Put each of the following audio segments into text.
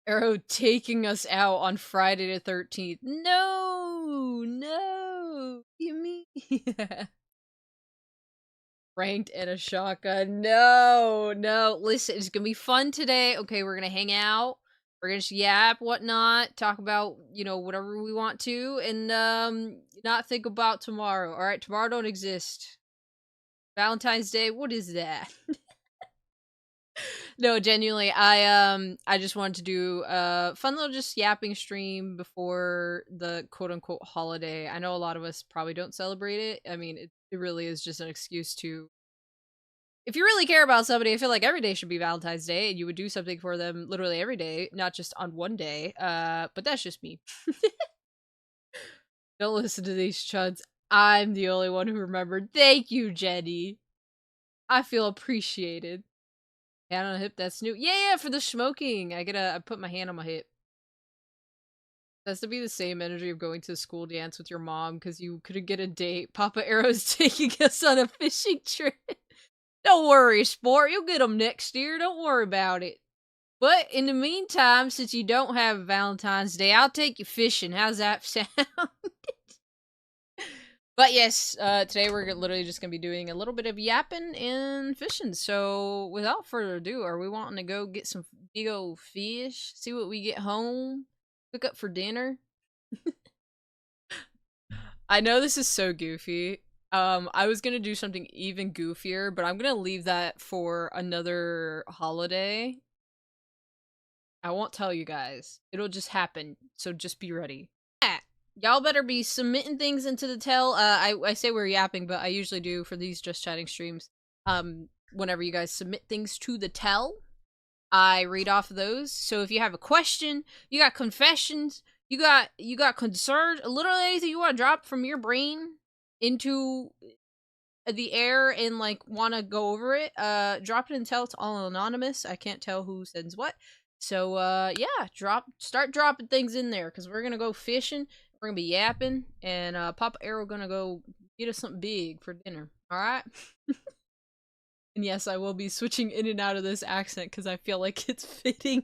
Arrow taking us out on Friday the 13th. No, no, you mean ranked and a shotgun? No, no. Listen, it's gonna be fun today. Okay, we're gonna hang out. We're gonna just yap, whatnot, talk about whatever we want to, and not think about tomorrow. All right, tomorrow don't exist. Valentine's Day, what is that? No, genuinely, I just wanted to do a fun little just yapping stream before the quote unquote holiday. I know a lot of us probably don't celebrate it. I mean, it really is just an excuse to, if you really care about somebody, I feel like every day should be Valentine's Day and you would do something for them literally every day, not just on one day. But that's just me. Don't listen to these chuds. I'm the only one who remembered. Thank you, Jenny. I feel appreciated. Hand on the hip, that's new. Yeah, for the smoking. I put my hand on my hip. That's to be the same energy of going to a school dance with your mom because you couldn't get a date. Papa Arrow's taking us on a fishing trip. Don't worry, sport. You'll get them next year. Don't worry about it. But in the meantime, since you don't have Valentine's Day, I'll take you fishing. How's that sound? But yes, today we're literally just gonna be doing a little bit of yapping and fishing. So without further ado, are we wanting to go get some big old fish? See what we get home? Cook up for dinner? I know this is so goofy. I was gonna do something even goofier, but I'm gonna leave that for another holiday. I won't tell you guys. It'll just happen, so just be ready. Y'all better be submitting things into the tell. I say we're yapping, but I usually do for these just chatting streams. Whenever you guys submit things to the tell, I read off of those. So if you have a question, you got confessions, you got concerns, literally anything you want to drop from your brain into the air and like want to go over it, drop it in tell. It's all anonymous. I can't tell who sends what. So yeah, start dropping things in there because we're gonna go fishing. We're gonna be yapping, and Papa Arrow gonna go get us something big for dinner. All right. And yes, I will be switching in and out of this accent because I feel like it's fitting.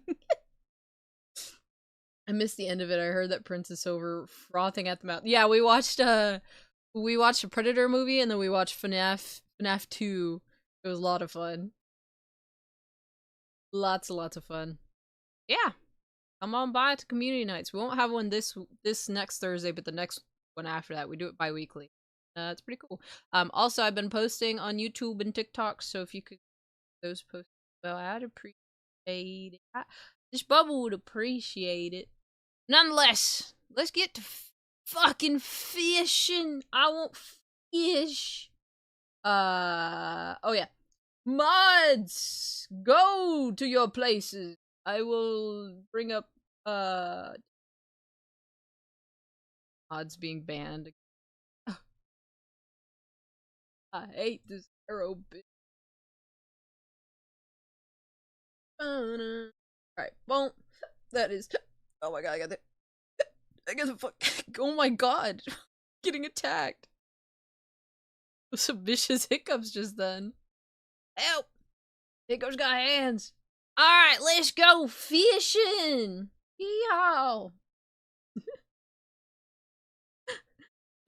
I missed the end of it. I heard that Prince is over frothing at the mouth. Yeah, we watched a Predator movie, and then we watched FNAF 2. It was a lot of fun. Lots and lots of fun. Yeah. Come on by to community nights. We won't have one this next Thursday, but the next one after that, we do it bi-weekly. It's pretty cool. Also, I've been posting on YouTube and TikTok, so if you could those posts, well, I'd appreciate it. This bubble would appreciate it. Nonetheless, let's get to fucking fishing. I want fish. Oh yeah. Mods, go to your places. I will bring up mods being banned. I hate this arrow bit. Alright, well, that is. Oh my god, I got the fuck. Oh my god, getting attacked. Some vicious hiccups just then. Help! Hiccups got hands. Alright, let's go fishing! Yeehaw!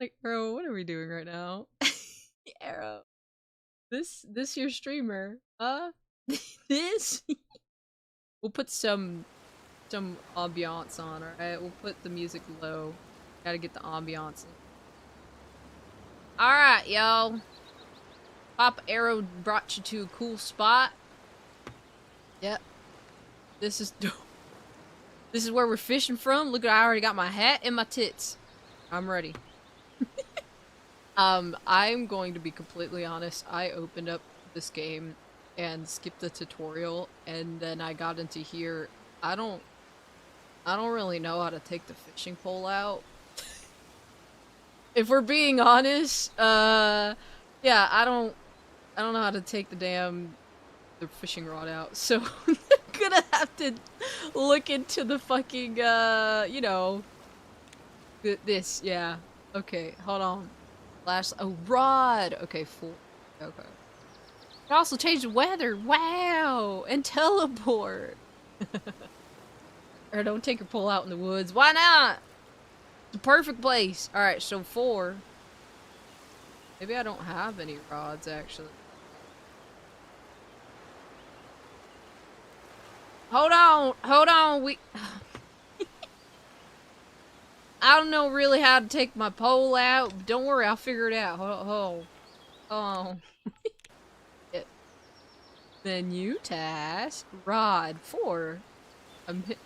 Like, Arrow, what are we doing right now? Arrow. This your streamer. This? We'll put some ambiance on, alright? We'll put the music low. Gotta get the ambiance in. Alright, y'all. Papa Arrow brought you to a cool spot. Yep. This is dope. This is where we're fishing from. Look, I already got my hat and my tits. I'm ready. I'm going to be completely honest. I opened up this game and skipped the tutorial, and then I got into here. I don't really know how to take the fishing pole out. If we're being honest, yeah, I don't know how to take the fishing rod out, so I'm gonna have to look into the fucking, you know, this, yeah. Okay, hold on. Rod! Okay, full. Okay. It also changed the weather, wow! And teleport! Or don't take your pole out in the woods. Why not? It's a perfect place. Alright, so 4. Maybe I don't have any rods, actually. Hold on, we... I don't know really how to take my pole out. Don't worry, I'll figure it out. Oh. Menu, task, rod, 4.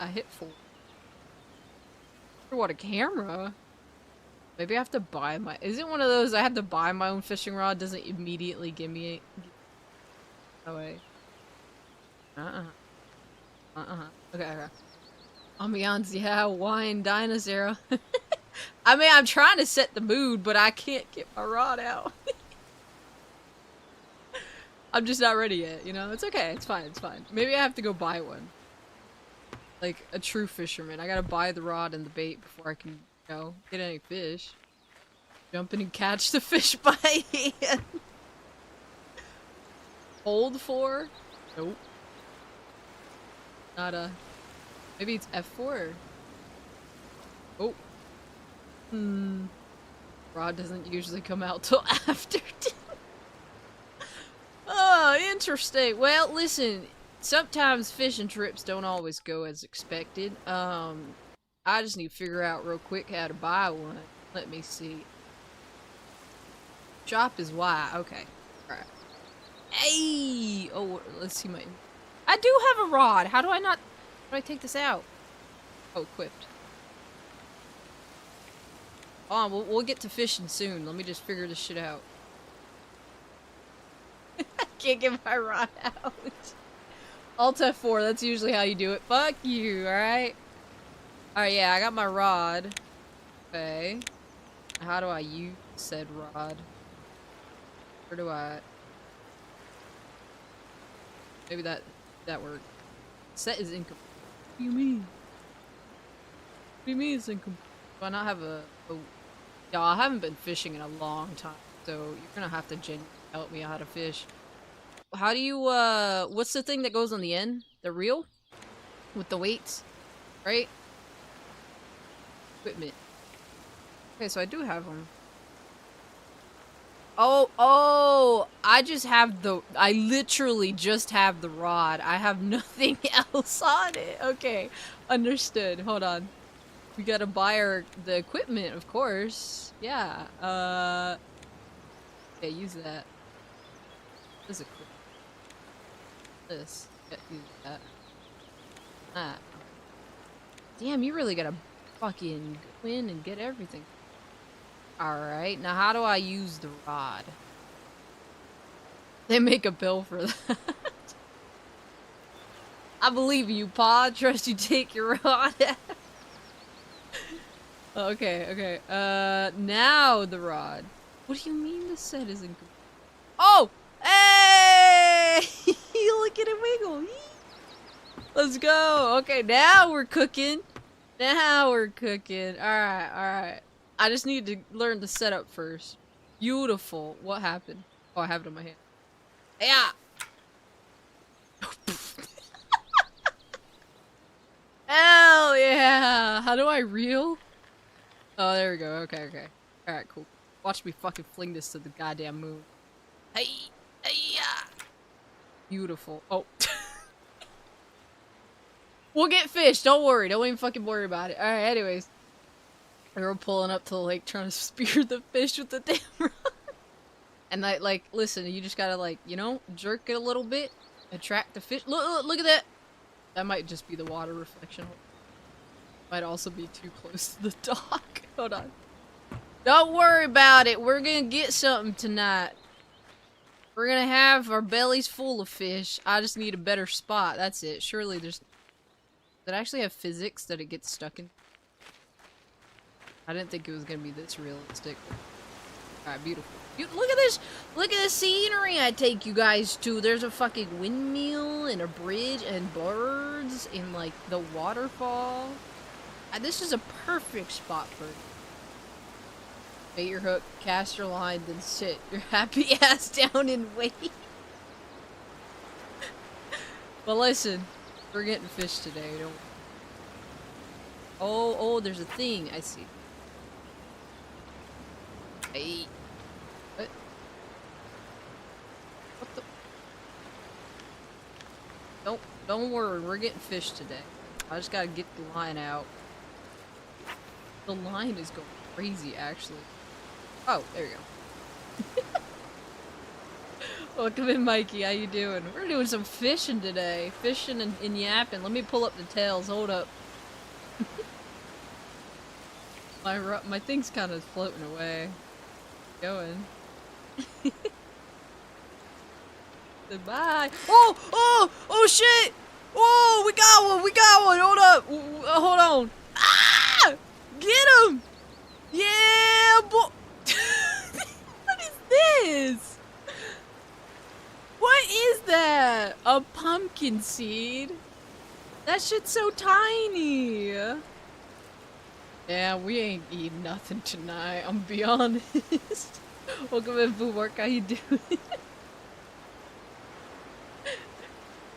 I hit 4. What, a camera? Maybe I have to buy my... Is it one of those I have to buy my own fishing rod? Doesn't immediately give me a... Oh, wait. Okay. Ambiance, yeah, wine, dinosaur. I mean, I'm trying to set the mood, but I can't get my rod out. I'm just not ready yet, you know? It's okay, it's fine. Maybe I have to go buy one. Like, a true fisherman. I gotta buy the rod and the bait before I can, you know, get any fish. Jump in and catch the fish by hand. Hold 4? Nope. Not a... Maybe it's F4? Oh. Rod doesn't usually come out till after. Oh, interesting. Well, listen. Sometimes fishing trips don't always go as expected. I just need to figure out real quick how to buy one. Let me see. Shop is Y. Okay. Alright. Hey! Oh, let's see my... I do have a rod. How do I not... How do I take this out? Oh, equipped. Oh, we'll get to fishing soon. Let me just figure this shit out. I can't get my rod out. Alt F4, that's usually how you do it. Fuck you, alright? Alright, yeah, I got my rod. Okay. How do I use said rod? Where do I... Maybe that worked. Set is incomplete. What do you mean? What do you mean it's incomplete? Do I not have a... Yeah, I haven't been fishing in a long time, so you're gonna have to genuinely help me out how to fish. How do you, what's the thing that goes on the end? The reel? With the weights? Right? Equipment. Okay, so I do have them. Oh, I just have I literally just have the rod. I have nothing else on it. Okay, understood. Hold on. We gotta buy the equipment, of course. Yeah, okay, use that. This is equipment. This. Yeah, use that. Ah. Damn, you really gotta fucking go in and get everything. Alright, now how do I use the rod? They make a bill for that. I believe you, Pa. I trust you take your rod out. Okay. Now the rod. What do you mean the set isn't complete? Oh! Hey! Look at it wiggle. Let's go. Okay, now we're cooking. Alright. I just need to learn the setup first. Beautiful. What happened? Oh, I have it in my hand. Yeah! Hell yeah! How do I reel? Oh, there we go. Okay. Alright, cool. Watch me fucking fling this to the goddamn moon. Hey! Yeah! Beautiful. Oh. We'll get fish. Don't worry. Don't even fucking worry about it. Alright, anyways. We're pulling up to the lake trying to spear the fish with the damn rod. And listen, you just gotta you know, jerk it a little bit. Attract the fish. Look at that! That might just be the water reflection. Might also be too close to the dock. Hold on. Don't worry about it. We're gonna get something tonight. We're gonna have our bellies full of fish. I just need a better spot. That's it. Surely there's... Does it actually have physics that it gets stuck in? I didn't think it was gonna be this realistic. Alright, beautiful. Look at this! Look at the scenery I take you guys to! There's a fucking windmill and a bridge and birds and the waterfall. This is a perfect spot for it. Bait your hook, cast your line, then sit your happy ass down and wait. But listen, we're getting fish today, don't we? Oh, there's a thing. I see. Hey. What? What the? Don't worry. We're getting fish today. I just gotta get the line out. The line is going crazy, actually. Oh, there you go. Welcome in, Mikey. How you doing? We're doing some fishing today. Fishing and yapping. Let me pull up the tails. Hold up. My thing's kind of floating away. Going. Goodbye. Oh, shit! Oh, we got one! Hold up! Hold on! Ah! Get him! Yeah, boy! What is this? What is that? A pumpkin seed? That shit's so tiny! Yeah, we ain't eating nothing tonight, I'm gonna be honest. Welcome in, Boo Work, how you doing?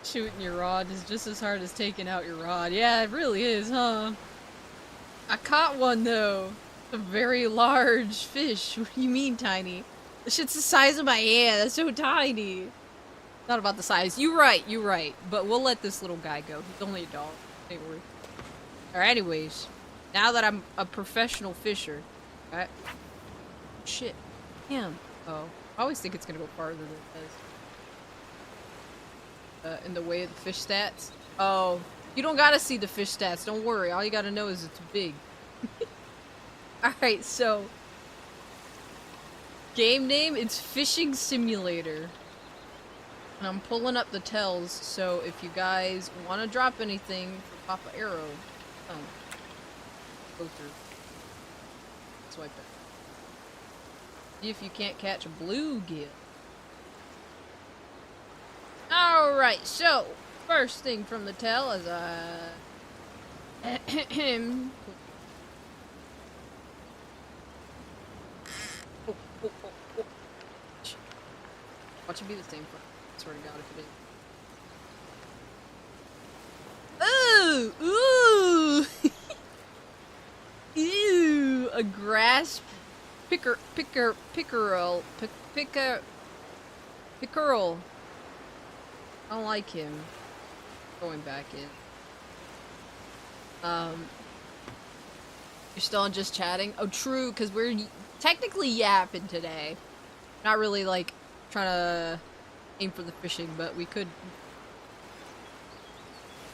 Shooting your rod is just as hard as taking out your rod. Yeah, it really is, huh? I caught one, though. A very large fish. What do you mean, tiny? This shit's the size of my hand. That's so tiny. Not about the size. You're right. But we'll let this little guy go. He's only a dog. Don't worry. Alright, anyways. Now that I'm a professional fisher. Alright. Shit. Damn. Oh. I always think it's gonna go farther than it does. In the way of the fish stats. Oh, you don't gotta see the fish stats. Don't worry. All you gotta know is it's big. Alright, so. Game name, it's Fishing Simulator. And I'm pulling up the tells, so if you guys want to drop anything for Papa Arrow, go through. Swipe it. See if you can't catch a bluegill. Alright, so, first thing from the tell is, Watch it be the same for, I swear to God if it is. Ooh! Ew! A grass pickerel. I don't like him. Going back in. You're still on just chatting? Oh, true, because we're technically yapping today. Not really, like, trying to aim for the fishing, but we could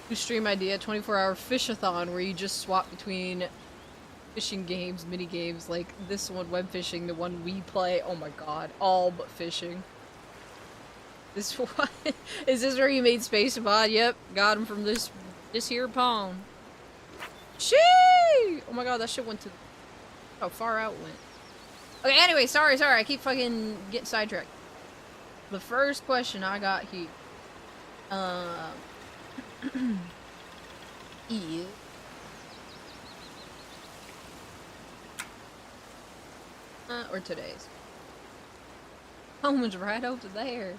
do stream idea, 24-hour fish-a-thon, where you just swap between fishing games, mini games, like this one, web fishing, the one we play. Oh my god, all but fishing. This one is this where you made space VOD? Yep, got him from this here pond. Shee! Oh my god, that shit went to how far out it went. Okay, anyway, sorry, I keep fucking getting sidetracked. The first question I got here, is or today's. Home's right over there.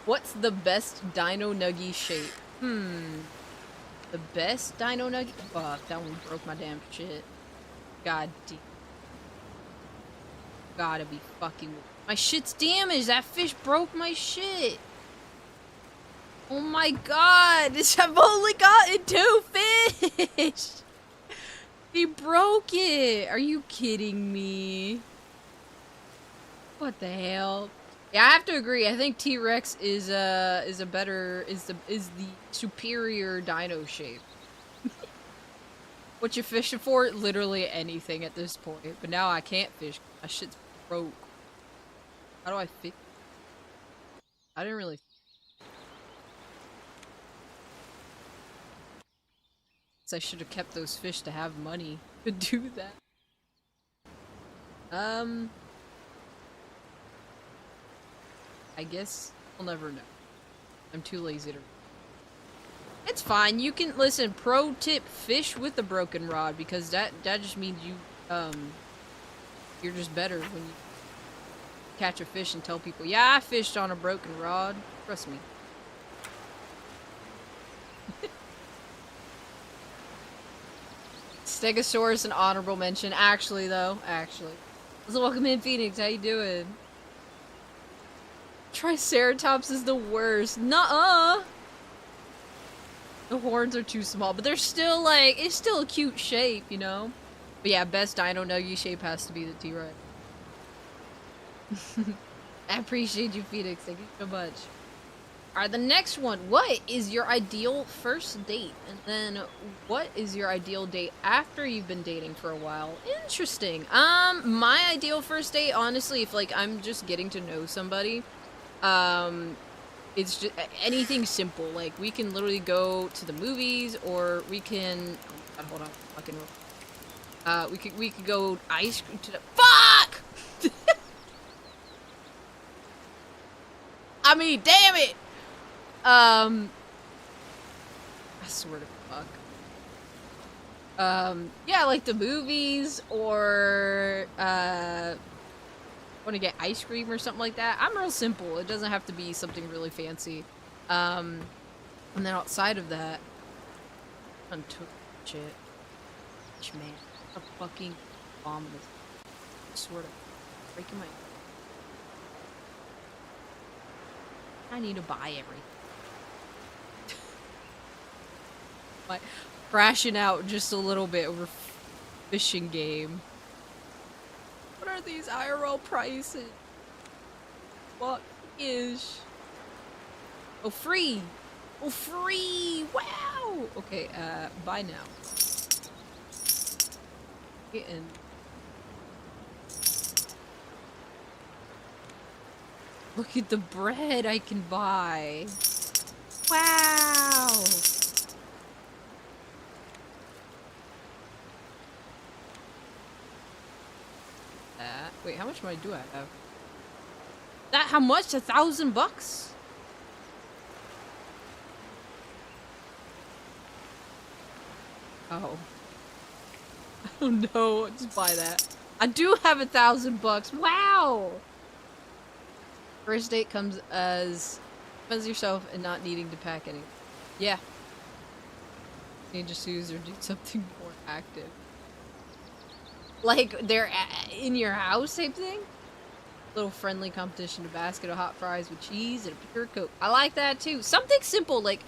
What's the best dino nuggie shape? The best dino nuggie? Fuck, that one broke my damn shit. God damn. Gotta be fucking with me. My shit's damaged! That fish broke my shit! Oh my god! I've only gotten 2 fish! He broke it! Are you kidding me? What the hell? Yeah, I have to agree. I think T-Rex is the superior dino shape. What you fishing for? Literally anything at this point. But now I can't fish. My shit's broke. How do I fish? I didn't really. I should have kept those fish to have money to do that. I guess we'll never know. I'm too lazy to. It's fine. You can listen. Pro tip: fish with a broken rod, because that just means you you're just better when you catch a fish and tell people, yeah, I fished on a broken rod. Trust me. Stegosaurus an honorable mention. Actually, though. Actually. Let's welcome in, Phoenix. How you doing? Triceratops is the worst. Nuh-uh! The horns are too small, but they're still, like, it's still a cute shape, you know? But yeah, best Dino Nugget shape has to be the T-Rex. I appreciate you, Phoenix. Thank you so much. Alright, the next one. What is your ideal first date? And then, what is your ideal date after you've been dating for a while? Interesting. My ideal first date, honestly, if, like, I'm just getting to know somebody, it's just anything simple. Like, we can literally go to the movies, or we can... Oh, God, hold on. Fucking... we could go ice cream to the... Fuck! I mean, damn it! I swear to fuck. Yeah, like the movies, or, want to get ice cream or something like that. I'm real simple. It doesn't have to be something really fancy. And then outside of that, I'm took shit. Man, a fucking bomb is sort of breaking my... I need to buy everything. Like, crashing out just a little bit over fishing game. What are these IRL prices? What is... Oh, free! Oh, free! Wow! Okay, buy now. And... Look at the bread I can buy! Wow! Wait, how much money do I have? That, how much? $1,000? Oh. I don't know. Just buy that. I do have $1,000. Wow! First date comes as yourself and not needing to pack anything. Yeah. Change your shoes or do something more active. Like, they're in your house type thing? Little friendly competition, a basket of hot fries with cheese and a pure Coke. I like that too. Something simple, like,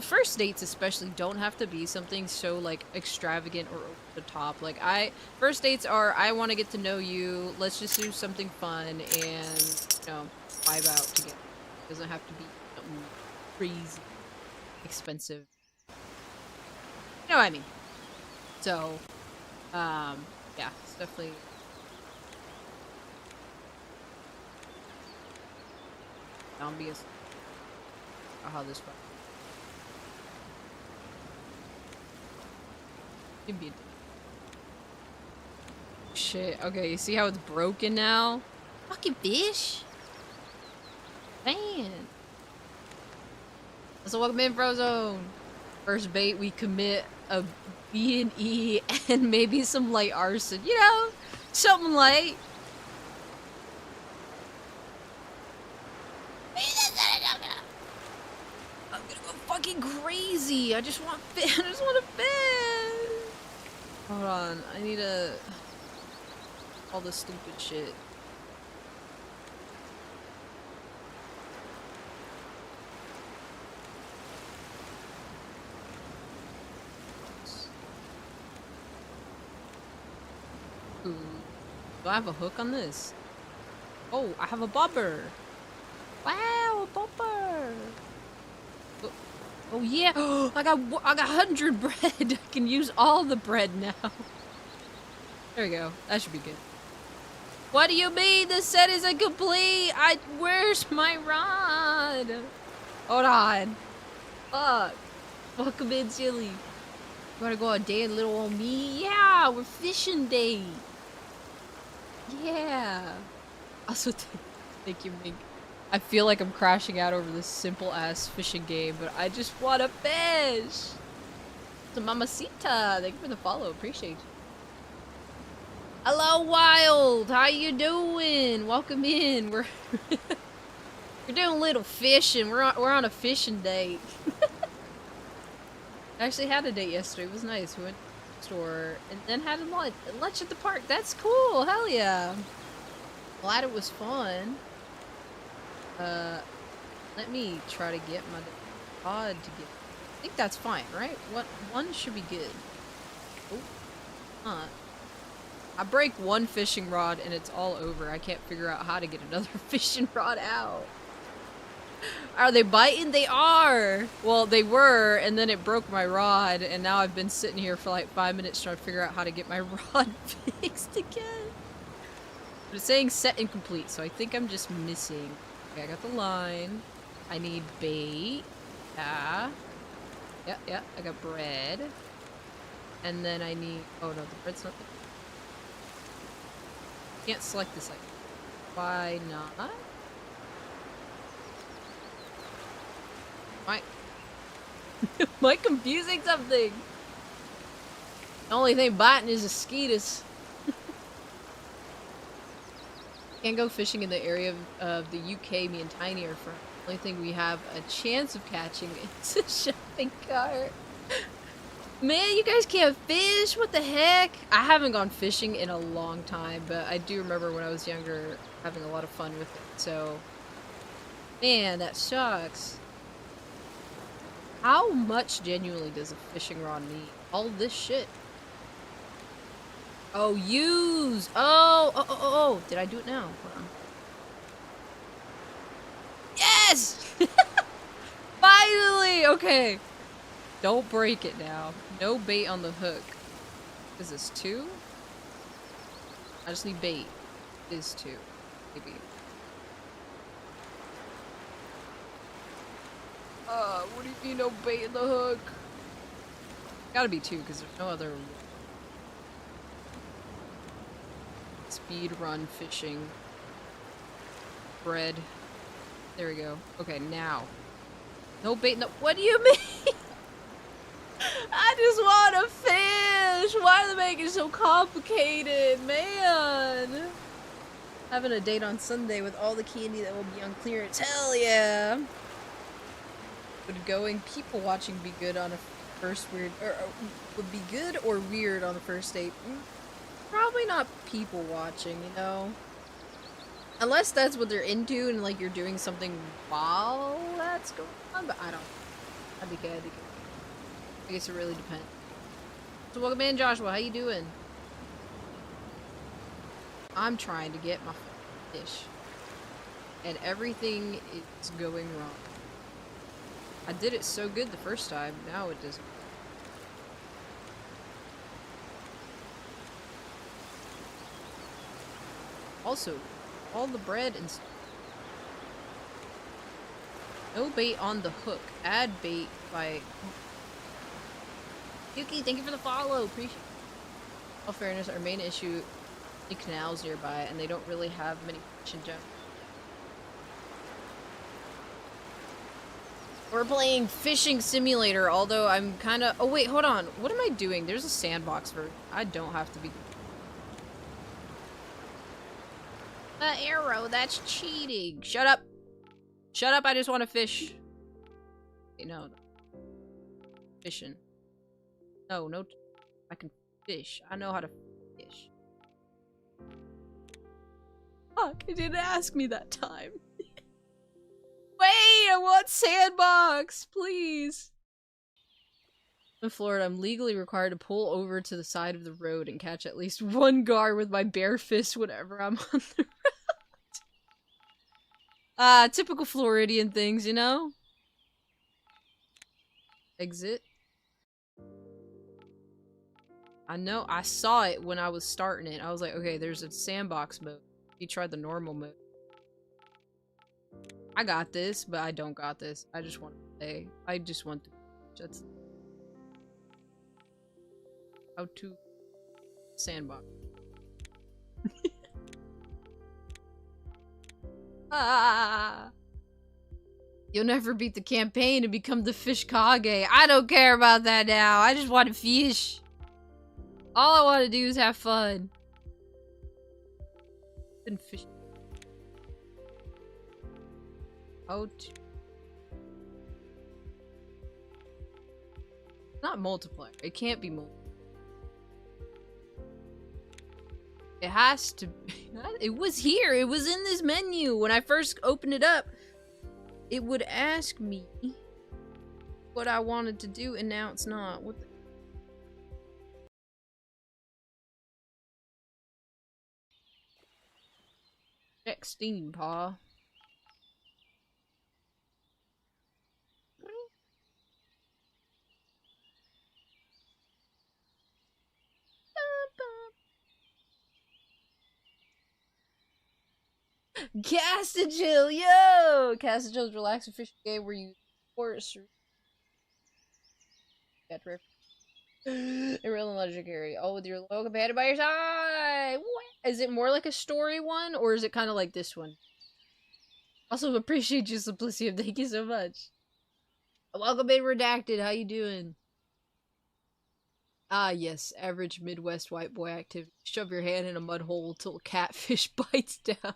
first dates especially don't have to be something so, like, extravagant or over the top. Like, first dates are, I want to get to know you, let's just do something fun and, you know, vibe out together. It doesn't have to be something crazy expensive. You know what I mean? So, yeah, it's definitely... Zombies. Or how this works. Shit, okay, you see how it's broken now? Fucking fish! Man! So welcome in, Frozone! First bait, we commit a B&E and maybe some light arson. You know, something light. I'm gonna go fucking crazy. I just want fish. I just want a fish. Hold on. I need all this stupid shit. Ooh. Do I have a hook on this? Oh, I have a bobber. Wow, a bobber. Oh yeah, I got 100 bread. I can use all the bread now. There we go. That should be good. What do you mean the set is incomplete? Where's my rod? Hold on. Fuck. Welcome in, Chili. You wanna go on a date, little old me? Yeah, we're fishing date. Yeah. Also, thank you, Mink. I feel like I'm crashing out over this simple-ass fishing game, but I just want a fish! So, Mamacita, thank you for the follow. Appreciate you. Hello, Wild! How you doing? Welcome in. We're doing a little fishing. We're on a fishing date. I actually had a date yesterday. It was nice. We went store and then had lunch at the park. That's cool. Hell yeah. Glad it was fun. Let me try to get my rod to get. I think that's fine, right? One should be good. Oh, huh. I break one fishing rod and it's all over. I can't figure out how to get another fishing rod out. Are they biting? They are! Well, they were, and then it broke my rod, and now I've been sitting here for like 5 minutes trying to figure out how to get my rod fixed again. But it's saying set incomplete, so I think I'm just missing. Okay, I got the line. I need bait. Yeah. Yeah, I got bread. And then I need... Oh no, the bread's not... Can't select this item. Why not? Am I confusing something? The only thing biting is mosquitoes. Can't go fishing in the area of the UK me and Tiny are from. The only thing we have a chance of catching is a shopping cart. Man, you guys can't fish? What the heck? I haven't gone fishing in a long time, but I do remember when I was younger having a lot of fun with it, so... Man, that sucks. How much genuinely does a fishing rod need? All this shit. Oh, use! Oh! Did I do it now? Hold on. Yes! Finally! Okay. Don't break it now. No bait on the hook. Is this 2? I just need bait. It is 2. Maybe. What do you mean no bait in the hook? Gotta be 2, because there's no other... Speed run fishing. Bread. There we go. Okay, now. No bait in the... What do you mean? I just want to fish! Why are they making it so complicated? Man! Having a date on Sunday with all the candy that will be on clearance. Hell yeah! Would going people watching be good on a first weird... Or would be good or weird on the first date? Probably not people watching, you know? Unless that's what they're into and like you're doing something while that's going on, but I don't. I'd be good. I guess it really depends. So welcome in, Joshua. How you doing? I'm trying to get my fish. And everything is going wrong. I did it so good the first time, now it doesn't. Also, all the bread and stuff. No bait on the hook. Add bait by... Yuki, thank you for the follow. Appreciate it. In all fairness, our main issue is canals nearby, and they don't really have many fish in general. We're playing Fishing Simulator, although I'm kind of... Oh, wait, hold on. What am I doing? There's a sandbox version. I don't have to be... arrow, that's cheating. Shut up. Shut up, I just want to fish. Okay, no. Fishing. No. I can fish. I know how to fish. Fuck, it didn't ask me that time. Wait, I want sandbox, please. In Florida, I'm legally required to pull over to the side of the road and catch at least one gar with my bare fist whenever I'm on the road. Typical Floridian things, you know? Exit. I know, I saw it when I was starting it. I was like, okay, there's a sandbox mode. You tried the normal mode. I got this, but I don't got this. I just want to play. I just want to... That's... How to... Sandbox. You'll never beat the campaign and become the fish Kage. I don't care about that now. I just want to fish. All I want to do is have fun. And fish. How to... Not multiplayer. It can't be multiplayer. It has to be. It was here. It was in this menu. When I first opened it up, it would ask me what I wanted to do, and now it's not. What the... Check Steam, paw. Castachill, yo! Castachill's relaxing fishing game where you force a real legendary, all with your loyal companion by your side. What? Is it more like a story one, or is it kind of like this one? Also appreciate your simplicity. Thank you so much. Welcome in Redacted. How you doing? Ah, yes. Average Midwest white boy activity. Shove your hand in a mud hole till a catfish bites down.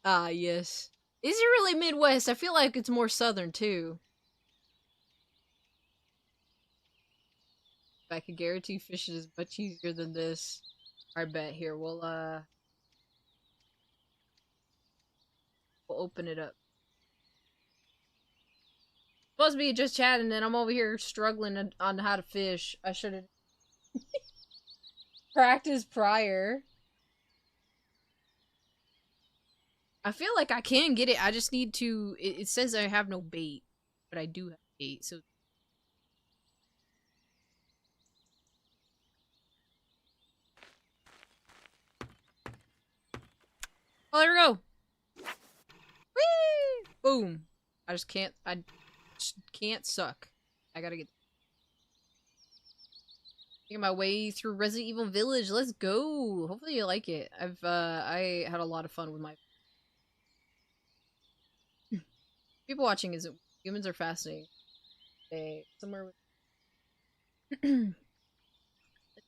Ah, yes. Is it really Midwest? I feel like it's more southern, too. I can guarantee fishing is much easier than this. I bet. Here, we'll open it up. Supposed to be just chatting, and I'm over here struggling on how to fish. I should have practiced prior. I feel like I can get it. I just need to... It says I have no bait, but I do have bait, so... Oh, there we go! Whee! Boom! I just can't suck. I gotta get... Making my way through Resident Evil Village. Let's go! Hopefully you like it. I had a lot of fun with my... People watching is... Humans are fascinating. Okay, somewhere with... a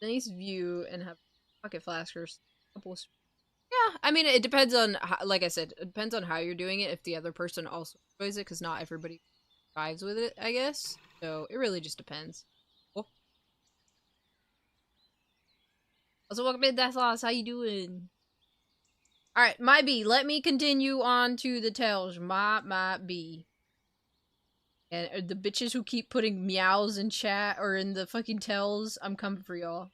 nice view and have pocket flaskers. A couple of... Yeah, I mean, it depends on, like I said, it depends on how you're doing it, if the other person also enjoys it, because not everybody vibes with it, I guess. So, it really just depends. Cool. Also, welcome in, That's Lost. How you doing? Alright, my B. Let me continue on to the tells. My B. And the bitches who keep putting meows in chat, or in the fucking tells, I'm coming for y'all.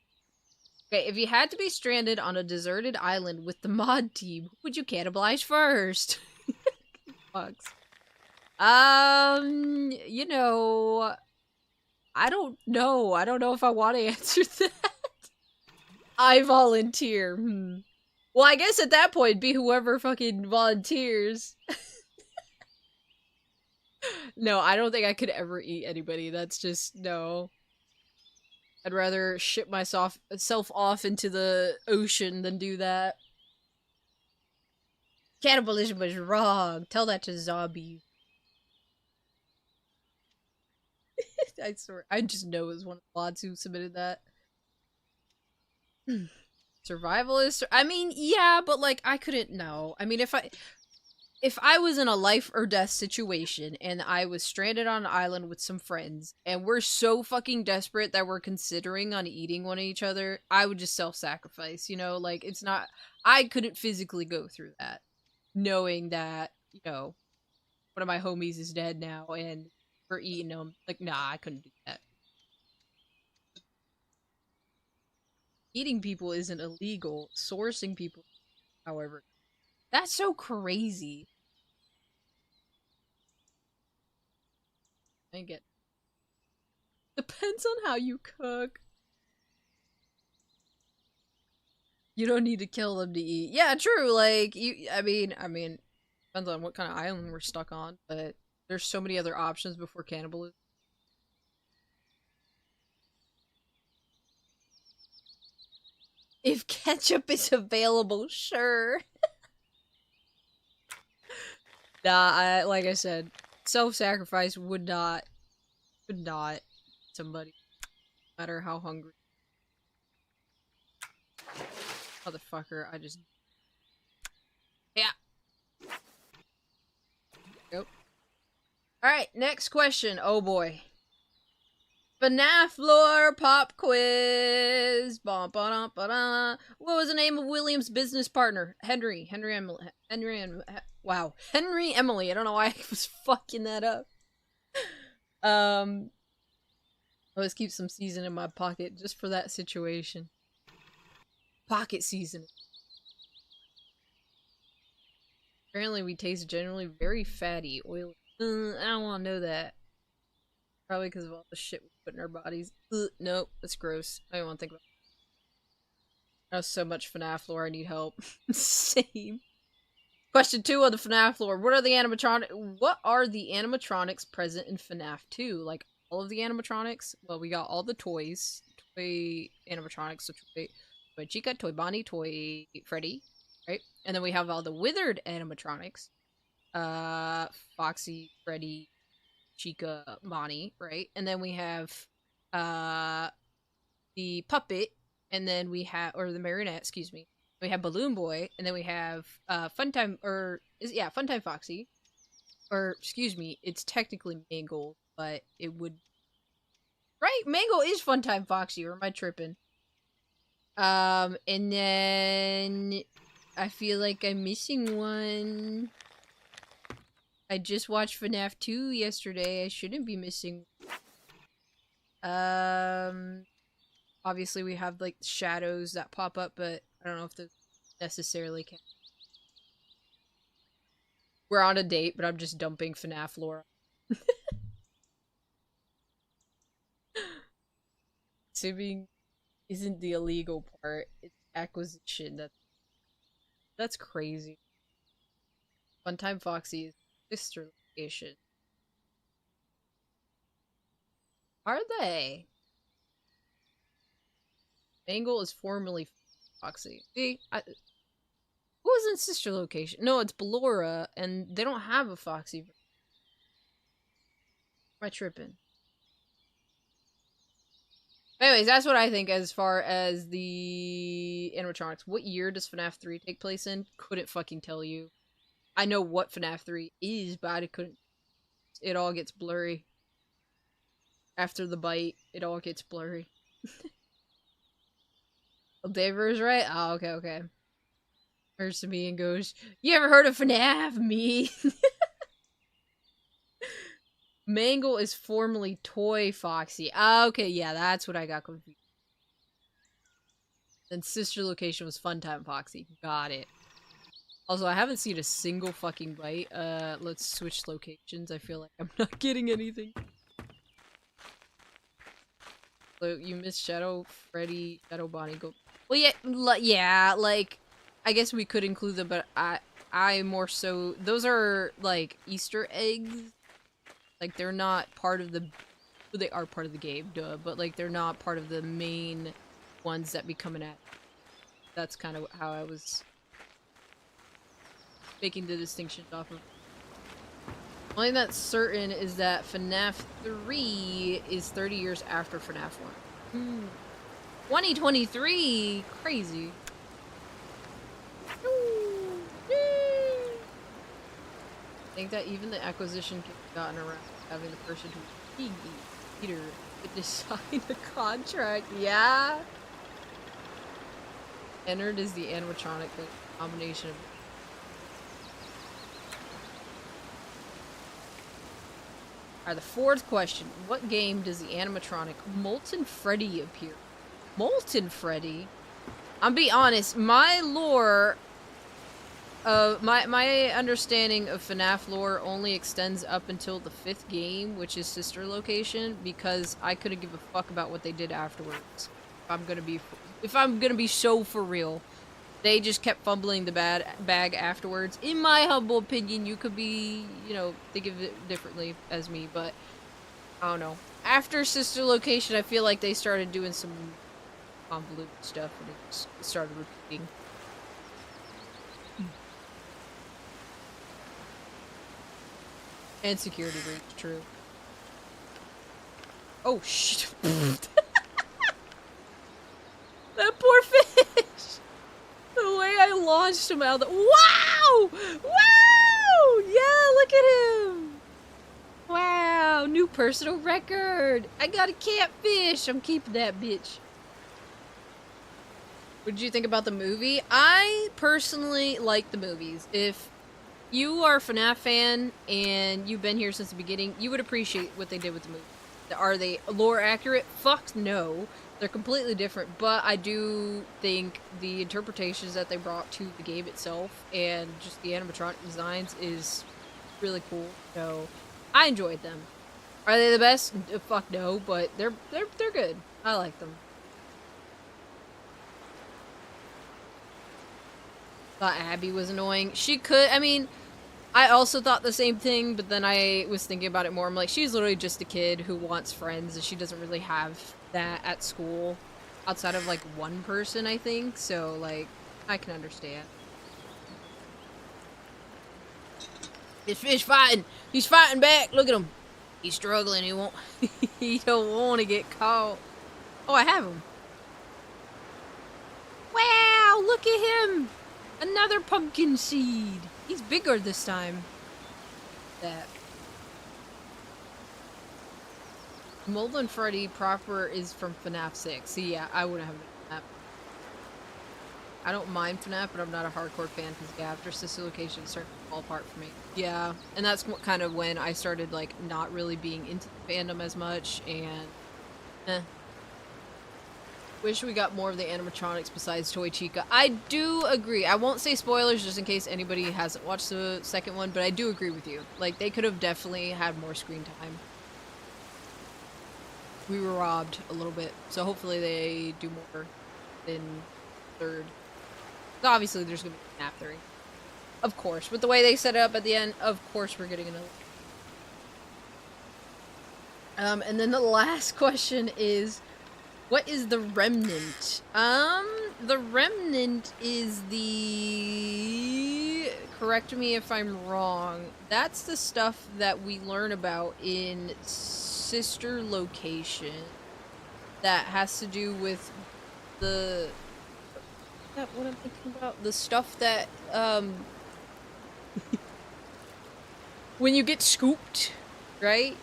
Okay, if you had to be stranded on a deserted island with the mod team, who would you cannibalize first? Bugs. You know, I don't know. I don't know if I want to answer that. I volunteer. Well, I guess at that point, be whoever fucking volunteers. No, I don't think I could ever eat anybody. That's just, no. I'd rather ship myself off into the ocean than do that. Cannibalism was wrong. Tell that to zombie. I swear, I just know it was one of the mods who submitted that. Survivalist? I mean, yeah, but like, I couldn't know. I mean, if I was in a life or death situation and I was stranded on an island with some friends and we're so fucking desperate that we're considering on eating one of each other, I would just self-sacrifice, you know? Like, it's not... I couldn't physically go through that. Knowing that, you know, one of my homies is dead now and we're eating them. Like, nah, I couldn't do that. Eating people isn't illegal. Sourcing people, however... That's so crazy. I get... Depends on how you cook. You don't need to kill them to eat. Yeah, true. Like, I mean, depends on what kind of island we're stuck on, but there's so many other options before cannibalism. If ketchup is available, sure. Nah, like I said, self-sacrifice would not somebody, no matter how hungry. Motherfucker, I just... Yeah. Nope. Alright, next question. Oh boy. FNAF lore pop quiz. What was the name of William's business partner? Henry Emily. Henry Emily. I don't know why I was fucking that up. I always keep some season in my pocket just for that situation. Pocket season. Apparently we taste generally very fatty, oily. I don't want to know that. Probably because of all the shit we put in our bodies. Nope, that's gross. I don't want to think about it. That's so much FNAF lore, I need help. Same. Question 2 of the FNAF lore. What are the animatronics present in FNAF 2? Like, all of the animatronics? Well, we got all the toys. Toy animatronics. So toy Chica, Toy Bonnie, Toy Freddy. Right? And then we have all the withered animatronics. Foxy, Freddy, Chica, Bonnie, right? And then we have the puppet, and then we have, or the marionette, excuse me. We have Balloon Boy, and then we have Funtime Foxy. Or, excuse me, it's technically Mangle, but it would... Right? Mangle is Funtime Foxy, or am I tripping? And then... I feel like I'm missing one. I just watched FNAF 2 yesterday. I shouldn't be missing. Obviously we have like shadows that pop up, but I don't know if those necessarily can. We're on a date, but I'm just dumping FNAF lore. Assuming isn't the illegal part. It's acquisition. That's crazy. Funtime Foxy is sister location. Are they? Mangle is formerly Foxy. See, who was in sister location? No, it's Ballora, and they don't have a Foxy. Am I tripping? Anyways, that's what I think as far as the animatronics. What year does FNAF 3 take place in? Couldn't fucking tell you. I know what FNAF 3 is, but I couldn't... It all gets blurry. After the bite, it all gets blurry. Well, Daver's right? Oh, okay. Turns to me and goes, "You ever heard of FNAF? Me?" Mangle is formerly Toy Foxy. Okay, yeah, that's what I got confused. Then sister location was Funtime Foxy. Got it. Also, I haven't seen a single fucking bite. Let's switch locations. I feel like I'm not getting anything. So, you missed Shadow, Freddy, Shadow Bonnie, go... Well, yeah, like, I guess we could include them, but I more so... Those are, like, Easter eggs. Like, they're not part of the... Well, they are part of the game, duh, but, like, they're not part of the main ones that be coming at. That's kind of how I was making the distinctions off of. Only that's certain is that FNAF 3 is 30 years after FNAF 1. 2023? Crazy. I think that even the acquisition can be gotten around having the person who's Peter to sign a contract. Yeah. Entered is the animatronic, the combination of... Alright, the fourth question. What game does the animatronic Molten Freddy appear? Molten Freddy? I'm be honest, my lore... my understanding of FNAF lore only extends up until the 5th game, which is sister location, because I couldn't give a fuck about what they did afterwards. If I'm gonna be so for real. They just kept fumbling the bag afterwards. In my humble opinion, you could be, you know, think of it differently as me, but I don't know. After sister location, I feel like they started doing some convoluted stuff and it just started repeating. And security breach, true. Oh, shit. That poor fish! The way I launched him out of the— Wow! Wow! Yeah, look at him! Wow, new personal record. I got a catfish. I'm keeping that bitch. What did you think about the movie? I personally like the movies. If you are a FNAF fan and you've been here since the beginning, you would appreciate what they did with the movie. Are they lore accurate? Fuck no. They're completely different, but I do think the interpretations that they brought to the game itself and just the animatronic designs is really cool. So I enjoyed them. Are they the best? Fuck no, but they're good. I like them. Thought Abby was annoying. She could, I mean, I also thought the same thing, but then I was thinking about it more. I'm like, she's literally just a kid who wants friends, and she doesn't really have that at school. Outside of, like, one person, I think. So, like, I can understand. This fish fighting! He's fighting back! Look at him! He's struggling, he won't... he don't want to get caught. Oh, I have him. Wow, look at him! Another pumpkin seed! He's bigger this time. That. Molden Freddy proper is from FNAF 6. So yeah, I wouldn't have that. I don't mind FNAF, but I'm not a hardcore fan because yeah, after Sister Location started to fall apart for me. Yeah, and that's kind of when I started like not really being into the fandom as much and wish we got more of the animatronics besides Toy Chica. I do agree. I won't say spoilers just in case anybody hasn't watched the second one, but I do agree with you. Like, they could have definitely had more screen time. We were robbed a little bit, so hopefully they do more in third. So obviously there's going to be an FNAF 3. Of course. With the way they set it up at the end, of course we're getting another. And then the last question is... what is the remnant? The remnant is the... correct me if I'm wrong. That's the stuff that we learn about in Sister Location. That has to do with the... is that what I'm thinking about? The stuff that, when you get scooped, right?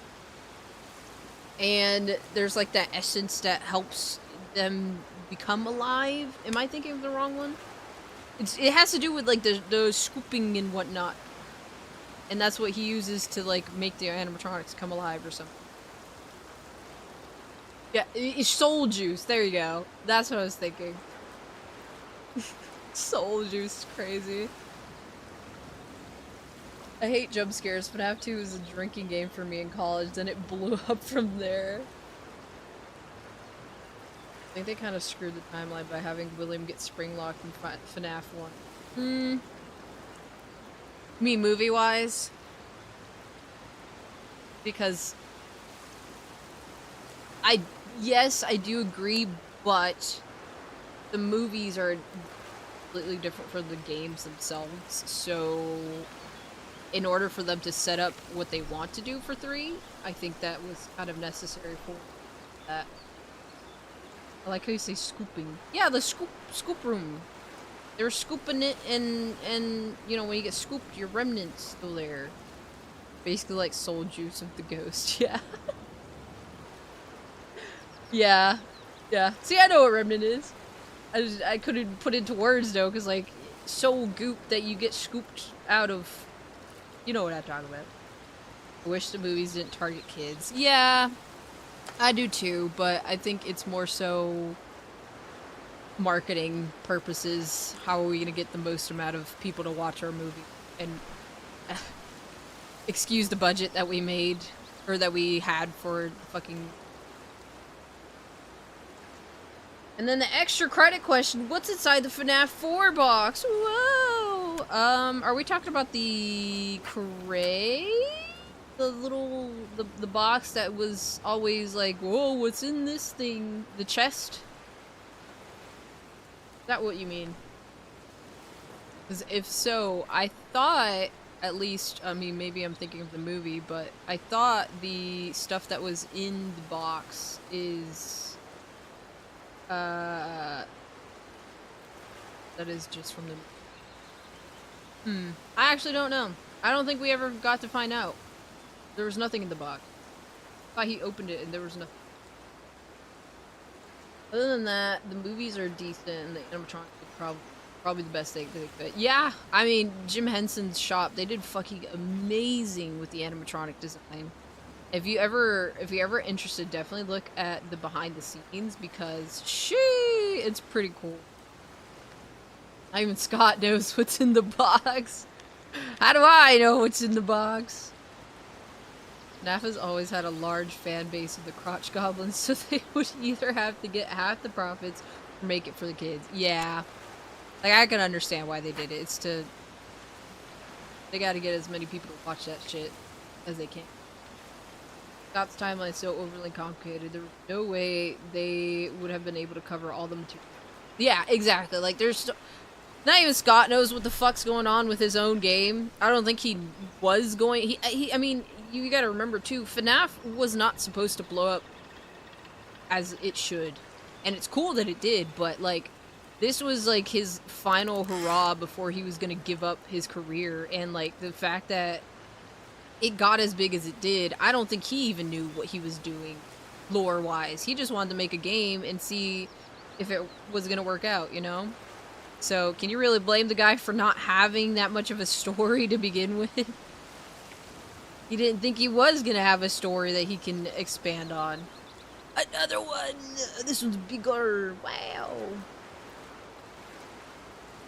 And there's like that essence that helps them become alive. Am I thinking of the wrong one? It has to do with like the scooping and whatnot. And that's what he uses to like make the animatronics come alive or something. Yeah, it's soul juice. There you go. That's what I was thinking. Soul juice is crazy. I hate jump scares. FNAF 2 was a drinking game for me in college, then it blew up from there. I think they kind of screwed the timeline by having William get spring locked in FNAF 1. Me movie-wise? Because... yes, I do agree, but... the movies are completely different from the games themselves, so... in order for them to set up what they want to do for 3, I think that was kind of necessary for that. I like how you say scooping. Yeah, the scoop room. They were scooping it and you know, when you get scooped, your remnant's still there. Basically like soul juice of the ghost, yeah. Yeah. Yeah. See, I know what remnant is. I couldn't put into words though, because like, soul goop that you get scooped out of. You know what I'm talking about. I wish the movies didn't target kids. Yeah, I do too, but I think it's more so marketing purposes. How are we gonna get the most amount of people to watch our movie? And excuse the budget that we made, or that we had for fucking... And then the extra credit question, what's inside the FNAF 4 box? Whoa! Are we talking about the crate? The little, the box that was always like, whoa, what's in this thing? The chest? Is that what you mean? Because if so, I thought, at least, I mean, maybe I'm thinking of the movie, but I thought the stuff that was in the box is... that is just from the... I actually don't know. I don't think we ever got to find out. There was nothing in the box. thought he opened it and there was nothing. Other than that, the movies are decent and the animatronics are probably the best they could. Yeah, I mean, Jim Henson's shop, they did fucking amazing with the animatronic design. If you're ever interested, definitely look at the behind the scenes because it's pretty cool. Not even Scott knows what's in the box. How do I know what's in the box? NAFA's always had a large fan base of the crotch goblins, so they would either have to get half the profits or make it for the kids. Yeah. Like, I can understand why they did it. It's to... They gotta get as many people to watch that shit as they can. Scott's timeline is so overly complicated. There was no way they would have been able to cover all the material. Yeah, exactly. Like, there's... Not even Scott knows what the fuck's going on with his own game. I don't think he was going... I mean, you gotta remember, too, FNAF was not supposed to blow up as it should. And it's cool that it did, but, like, this was, like, his final hurrah before he was gonna give up his career. And, like, the fact that it got as big as it did, I don't think he even knew what he was doing, lore-wise. He just wanted to make a game and see if it was gonna work out, you know? So, can you really blame the guy for not having that much of a story to begin with? He didn't think he was gonna have a story that he can expand on. Another one! This one's bigger! Wow!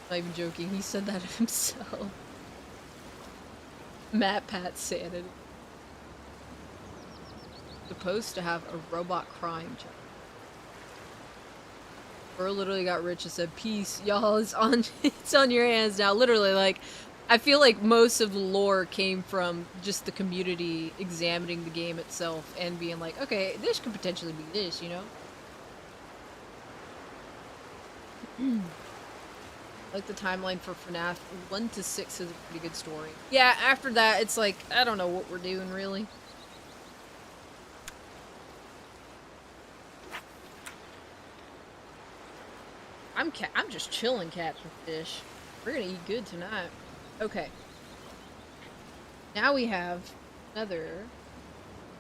Not even joking, he said that himself. Matt Pat sanity. Supposed to have a robot crime check. Bro literally got rich and said, peace, y'all, it's on your hands now. Literally, like, I feel like most of the lore came from just the community examining the game itself and being like, okay, this could potentially be this, you know? Like the timeline for FNAF 1 to 6 is a pretty good story. Yeah, after that, it's like, I don't know what we're doing, really. I'm just chilling, cats and fish. We're gonna eat good tonight. Okay. Now we have another.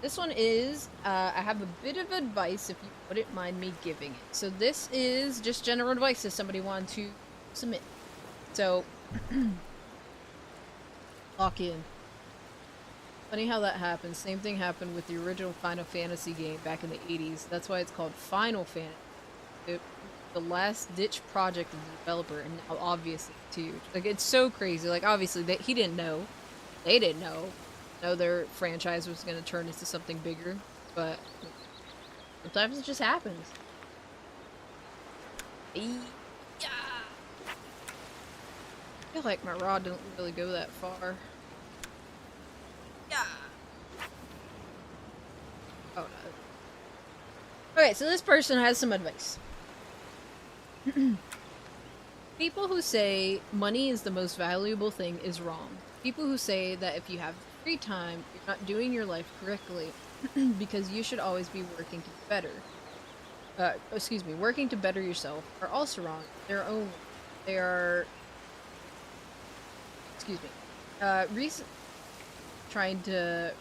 This one is, I have a bit of advice if you wouldn't mind me giving it. So this is just general advice if somebody wanted to submit. So, lock in. Funny how that happens. Same thing happened with the original Final Fantasy game back in the 80s. That's why it's called Final Fantasy. It the last ditch project of the developer, and now obviously too. Like, it's so crazy. Like, obviously he didn't know. They didn't know. Their franchise was going to turn into something bigger, but sometimes it just happens. Yeah. I feel like my rod didn't really go that far. Yeah. Oh no. Okay, so this person has some advice. People who say money is the most valuable thing is wrong. People who say that if you have free time, you're not doing your life correctly because you should always be working to be better. Working to better yourself are also wrong. They are, trying to,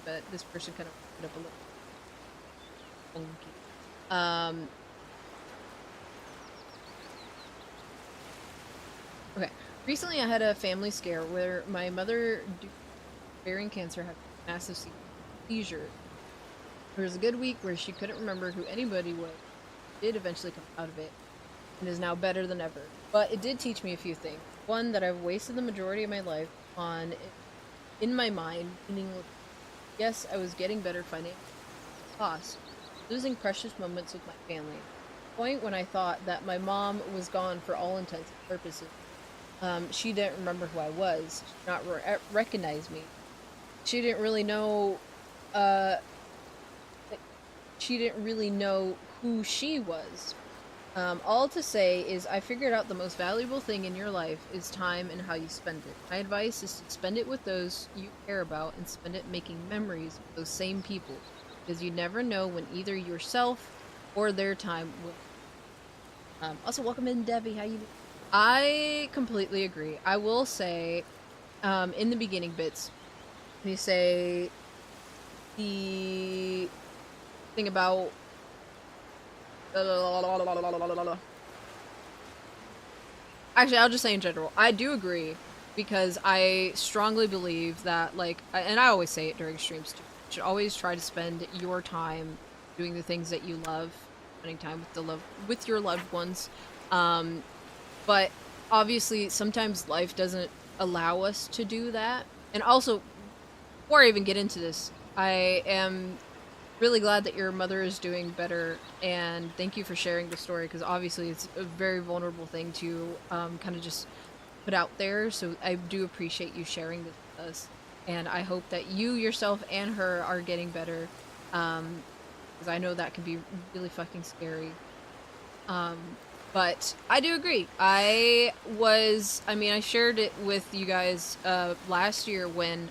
but this person kind of put up a little. Okay. Recently, I had a family scare where my mother, due to ovarian cancer, had a massive seizure. There was a good week where she couldn't remember who anybody was. She did eventually come out of it, and is now better than ever. But it did teach me a few things. One, that I've wasted the majority of my life on, in my mind, meaning, yes, I was getting better financially, cost, losing precious moments with my family. The point when I thought that my mom was gone for all intents and purposes. She didn't remember who I was. She did not recognize me. She didn't really know, who she was. All to say is I figured out the most valuable thing in your life is time and how you spend it. My advice is to spend it with those you care about and spend it making memories with those same people. Because you never know when either yourself or their time will. Also, welcome in, Debbie. How you doing? I completely agree. I will say, in the beginning bits, you say, the thing about actually, I'll just say in general, I do agree because I strongly believe that, like, and I always say it during streams too, you should always try to spend your time doing the things that you love, spending time with your loved ones. But obviously, sometimes life doesn't allow us to do that. And also, before I even get into this, I am really glad that your mother is doing better, and thank you for sharing the story, because obviously it's a very vulnerable thing to kind of just put out there, so I do appreciate you sharing this with us, and I hope that you yourself and her are getting better, because I know that can be really fucking scary. But I do agree. I mean, I shared it with you guys last year when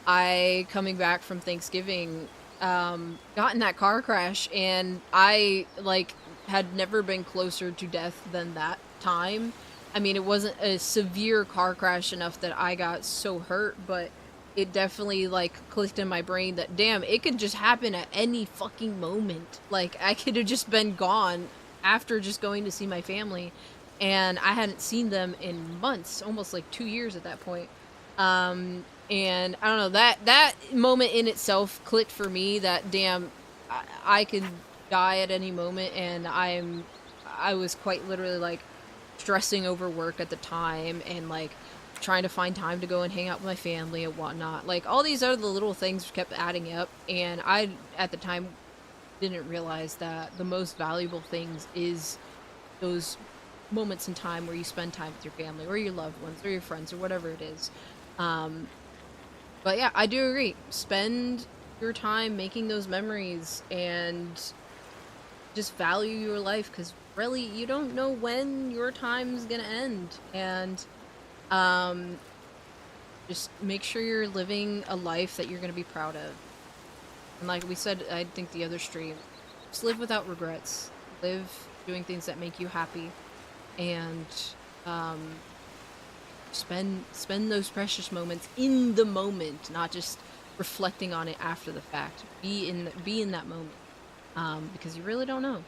coming back from Thanksgiving, got in that car crash, and I, like, had never been closer to death than that time. I mean, it wasn't a severe car crash enough that I got so hurt, but it definitely, like, clicked in my brain that, damn, it could just happen at any fucking moment. Like, I could have just been gone after just going to see my family, and I hadn't seen them in months, almost like 2 years at that point. And I don't know, that moment in itself clicked for me that, damn, I could die at any moment, and I was quite literally, like, stressing over work at the time, and, like, trying to find time to go and hang out with my family and whatnot. Like, all these other little things kept adding up, and I, at the time, didn't realize that the most valuable things is those moments in time where you spend time with your family, or your loved ones, or your friends, or whatever it is. But yeah, I do agree. Spend your time making those memories and just value your life, because really, you don't know when your time's gonna end. And just make sure you're living a life that you're gonna be proud of. And like we said, I think the other stream, just live without regrets. Live doing things that make you happy, and spend those precious moments in the moment, not just reflecting on it after the fact. Be in that moment, because you really don't know.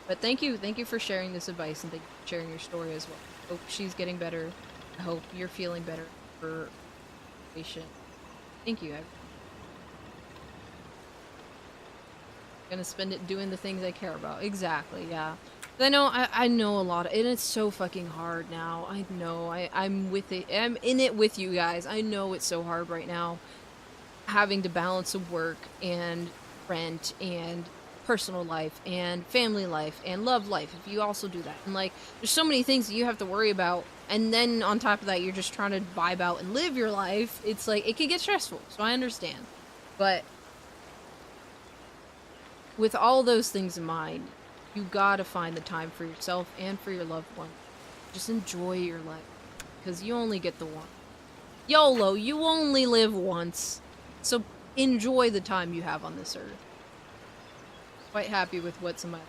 But thank you for sharing this advice, and thank you for sharing your story as well. I hope she's getting better. I hope you're feeling better for patient. Thank you. I'm gonna spend it doing the things I care about. Exactly, yeah. I know a lot of, and it's so fucking hard now. I know, I'm with it. I'm in it with you guys. I know it's so hard right now, having to balance of work and rent and personal life and family life and love life, if you also do that. And, like, there's so many things that you have to worry about, and then on top of that, you're just trying to vibe out and live your life. It's like, it can get stressful, so I understand. But with all those things in mind, you gotta find the time for yourself and for your loved one. Just enjoy your life, because you only get the one. YOLO, you only live once. So enjoy the time you have on this earth. Quite happy with what's in my life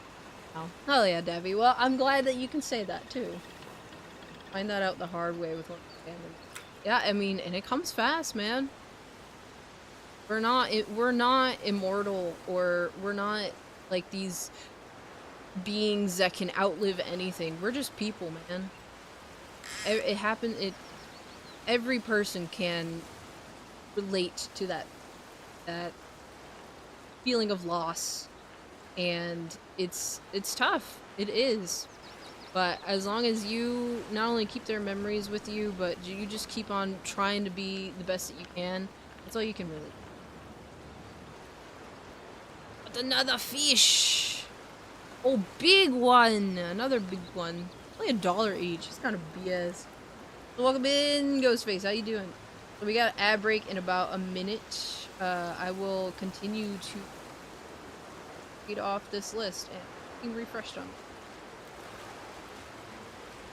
now. Hell yeah, Debbie. Well, I'm glad that you can say that too. Find that out the hard way with one of my family. Yeah, I mean, and it comes fast, man. We're not immortal, or we're not like these beings that can outlive anything. We're just people, man. It happened. Every person can relate to that feeling of loss, and it's tough. It is. But as long as you not only keep their memories with you, but you just keep on trying to be the best that you can, that's all you can really do. But another fish! Oh, big one! Another big one. Only $1 each. It's kind of BS. So welcome in, Ghostface. How you doing? So we got an ad break in about a minute. I will continue to read off this list and refresh them.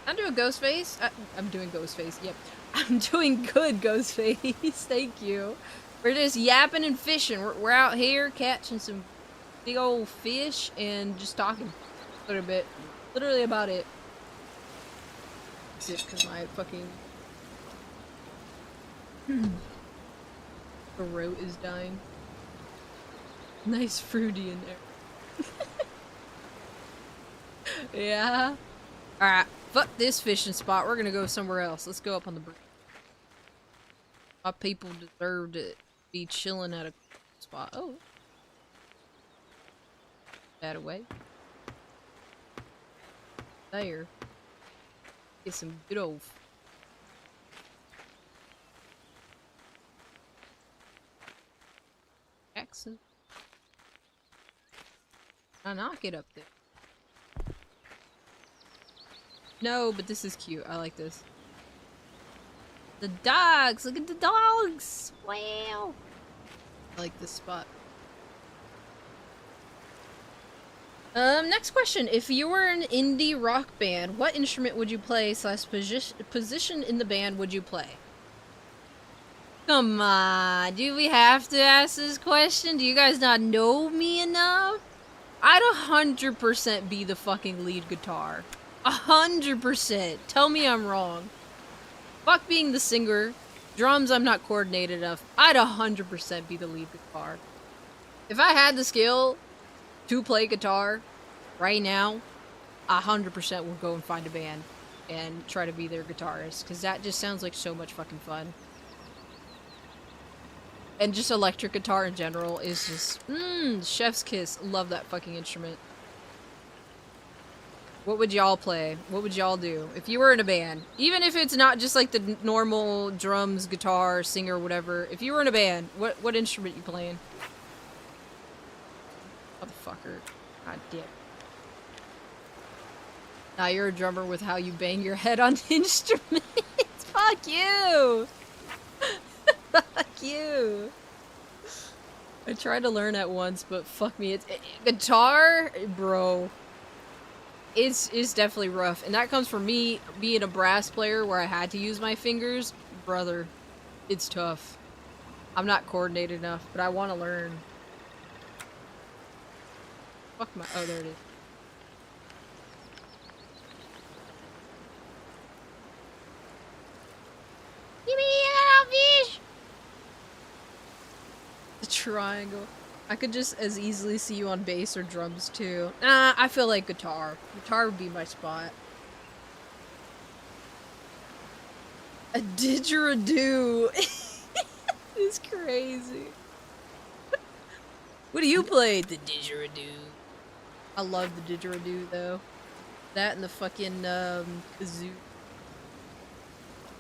I'm doing Ghostface. I'm doing Ghostface. Yep. I'm doing good, Ghostface. Thank you. We're just yapping and fishing. We're out here catching some big old fish and just talking a little bit. Literally about it. Because my fucking throat is dying. Nice fruity in there. Yeah. Alright, fuck this fishing spot. We're gonna go somewhere else. Let's go up on the bridge. My people deserve to be chilling at a spot. Oh. That away. There. Get some good old. Jackson. Can I not get up there? No, but this is cute. I like this. The dogs! Look at the dogs! Wow! I like this spot. Next question. If you were an indie rock band, what instrument would you play / position in the band would you play? Come on, do we have to ask this question? Do you guys not know me enough? I'd 100% be the fucking lead guitar. 100%. Tell me I'm wrong. Fuck being the singer. Drums, I'm not coordinated enough. I'd 100% be the lead guitar. If I had the skill to play guitar right now, 100% would go and find a band and try to be their guitarist, because that just sounds like so much fucking fun. And just electric guitar in general is just, chef's kiss. Love that fucking instrument. What would y'all play? What would y'all do if you were in a band? Even if it's not just like the normal drums, guitar, singer, whatever. If you were in a band, what instrument you playing? Motherfucker. God damn. Now you're a drummer with how you bang your head on instruments. Fuck you. Fuck you. I tried to learn at once, but fuck me. Guitar, bro. It's definitely rough, and that comes from me being a brass player where I had to use my fingers. Brother, it's tough. I'm not coordinated enough, but I want to learn. Fuck my— oh, there it is. Give me a fish! The triangle. I could just as easily see you on bass or drums too. Nah, I feel like guitar. Guitar would be my spot. A didgeridoo. It's crazy. What do you play? The didgeridoo. I love the didgeridoo though. That and the fucking kazoo.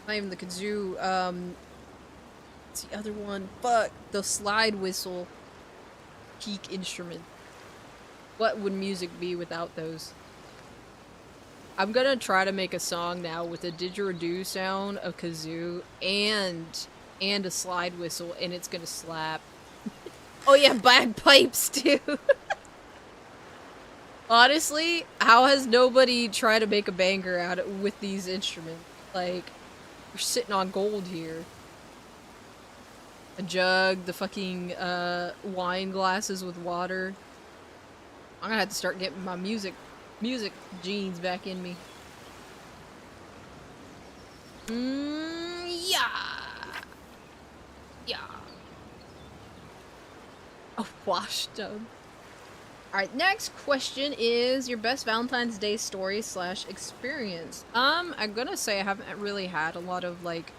Not even the kazoo. What's the other one? Fuck, the slide whistle. Peak instrument. What would music be without those? I'm gonna try to make a song now with a didgeridoo sound, a kazoo, and a slide whistle, and it's gonna slap. Oh yeah, bagpipes too. Honestly, how has nobody tried to make a banger out of with these instruments? Like, we're sitting on gold here. A jug, the fucking wine glasses with water. I'm gonna have to start getting my music genes back in me. Yeah. Yeah. A wash tub. Alright, next question is your best Valentine's Day story / experience. I'm gonna say I haven't really had a lot of, like,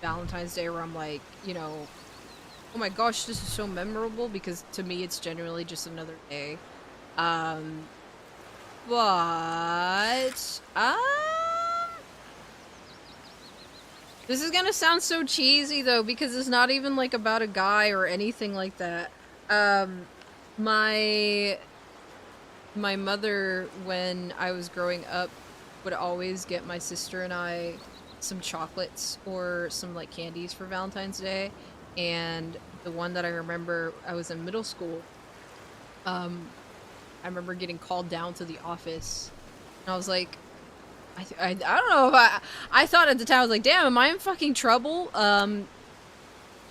Valentine's Day where I'm like, you know, oh my gosh, this is so memorable, because to me it's generally just another day. This is gonna sound so cheesy though, because it's not even like about a guy or anything like that. My mother, when I was growing up, would always get my sister and I some chocolates or some like candies for Valentine's Day, and the one that I remember, I was in middle school. I remember getting called down to the office, and I was like, I don't know if I thought at the time, I was like, damn, am I in fucking trouble?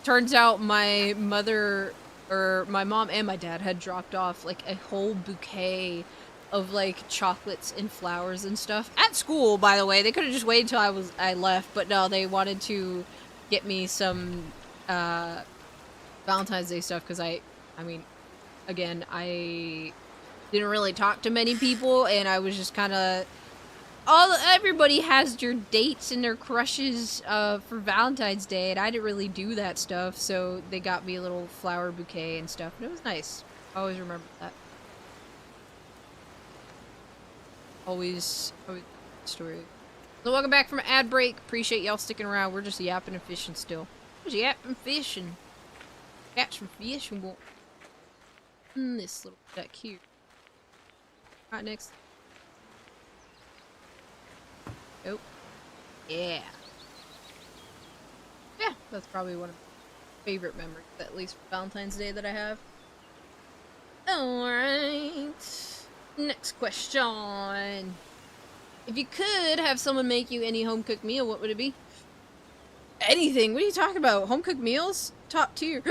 Turns out my mother, or my mom and my dad, had dropped off like a whole bouquet of like chocolates and flowers and stuff at school, by the way. They could have just waited until I left, but no, they wanted to get me some Valentine's Day stuff, because I I mean, again, I didn't really talk to many people, and I was just kind of everybody has their dates and their crushes for Valentine's Day, and I didn't really do that stuff, so they got me a little flower bouquet and stuff, and it was nice. I always remember that. Always story. So welcome back from ad break. Appreciate y'all sticking around. We're just yapping and fishing still. Just yapping fishing. Catch some fish and we'll this little deck here. Right next. Oh. Yeah. Yeah, that's probably one of my favorite memories, at least for Valentine's Day, that I have. Alright. Next question. If you could have someone make you any home-cooked meal, what would it be? Anything. What are you talking about? Home-cooked meals? Top tier.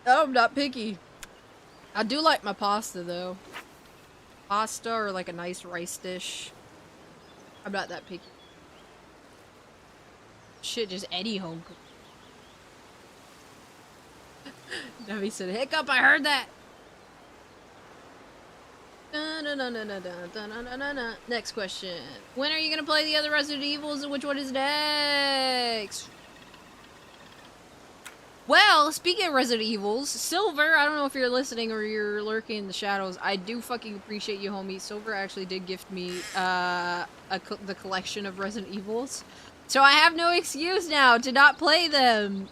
Oh, I'm not picky. I do like my pasta, though. Pasta or like a nice rice dish. I'm not that picky. Shit, just any home cook. Debbie said, hiccup, I heard that! Next question. When are you gonna play the other Resident Evils and which one is next? Well, speaking of Resident Evils, Silver, I don't know if you're listening or you're lurking in the shadows, I do fucking appreciate you, homie. Silver actually did gift me the collection of Resident Evils. So I have no excuse now to not play them.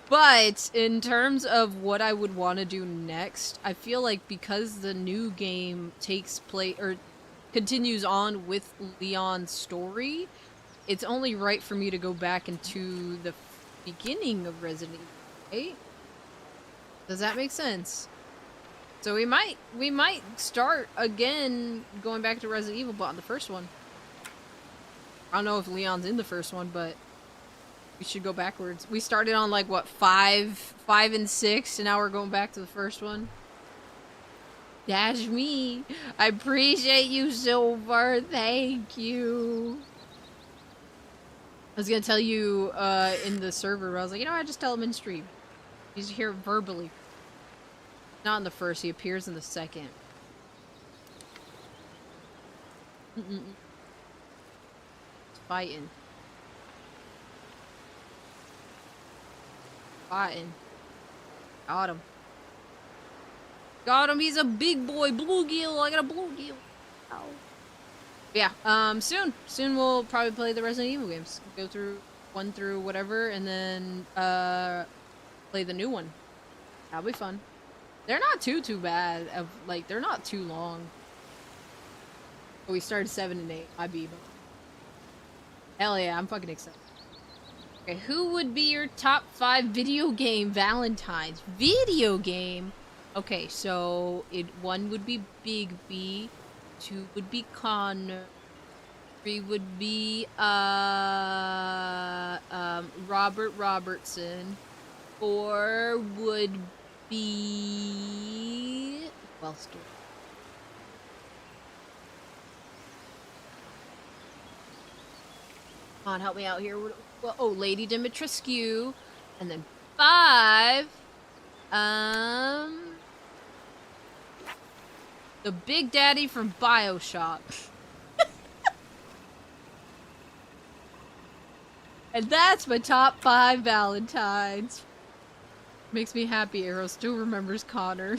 But in terms of what I would want to do next, I feel like because the new game takes place or continues on with Leon's story, it's only right for me to go back into the beginning of Resident Evil 8. Does that make sense? So we might start again going back to Resident Evil, but on the first one. I don't know if Leon's in the first one, but we should go backwards. We started on like what, 5 and 6, and now we're going back to the first one. That's me. I appreciate you, Silver. Thank you. I was gonna tell you in the server, I was like, you know, I just tell him in stream. He's here verbally. Not in the first, he appears in the second. Fighting. Fighting. Got him. Got him, he's a big boy. Bluegill, I got a bluegill. Ow. Yeah, soon we'll probably play the Resident Evil games. Go through 1 through whatever, and then play the new one. That'll be fun. They're not too bad. Like, they're not too long. But we started 7 and 8. I beat them. Hell yeah, I'm fucking excited. Okay, who would be your top 5 video game Valentines? Video game? Okay, so 1 would be Big B, 2 would be Connor, 3 would be Robert Robertson, 4 would be well, come on, help me out here. Well, oh, Lady Dimitrescu, and then 5, the Big Daddy from BioShock. And that's my top 5 Valentines. Makes me happy Arrow still remembers Connor.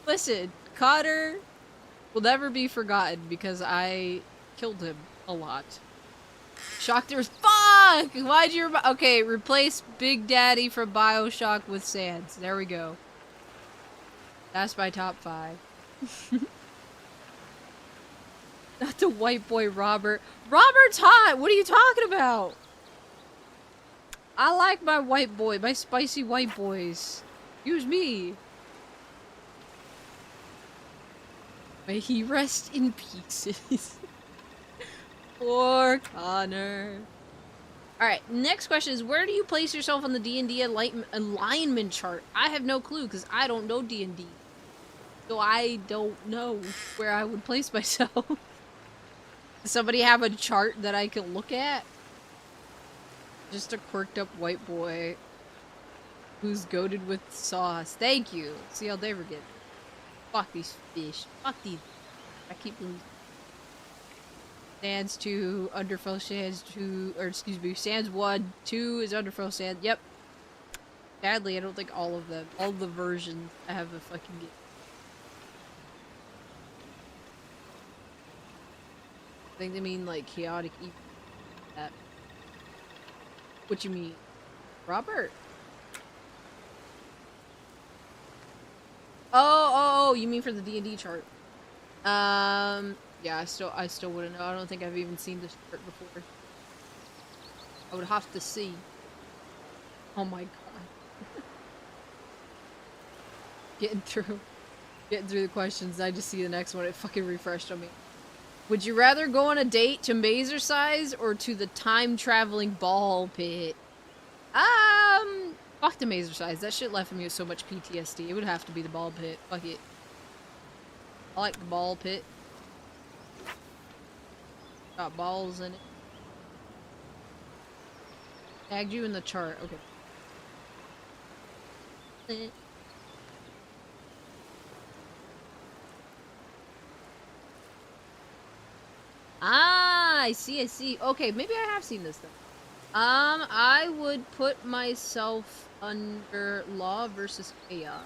Listen, Connor will never be forgotten because I killed him a lot. Shockers, fuck! Why'd you okay, replace Big Daddy from BioShock with Sans. There we go. That's my top 5. Not the white boy Robert. Robert's hot! What are you talking about? I like my white boy, my spicy white boys. Use me. May he rest in pieces. Poor Connor. Alright, next question is, where do you place yourself on the D&D alignment chart? I have no clue, because I don't know D&D. So I don't know where I would place myself. Does somebody have a chart that I can look at? Just a quirked up white boy. Who's goated with sauce? Thank you. See how they forget. Fuck these fish. Fuck these. I keep losing. Sands 2, Underfell Sands 2, or excuse me, Sands 1, 2 is Underfell Sands. Yep. Sadly, I don't think all of them, all the versions I have a fucking game. I think they mean like chaotic evil. That. What you mean? Robert? Oh, you mean for the D&D chart? Yeah, I still wouldn't know. I don't think I've even seen this chart before. I would have to see. Oh my god. Getting through the questions. I just see the next one. It fucking refreshed on me. Would you rather go on a date to Mazercise or to the time-traveling ball pit? Fuck the Mazercise. That shit left me with so much PTSD. It would have to be the ball pit. Fuck it. I like the ball pit. Got balls in it. Tagged you in the chart. Okay. Ah, I see. Okay, maybe I have seen this then. I would put myself under law versus chaos.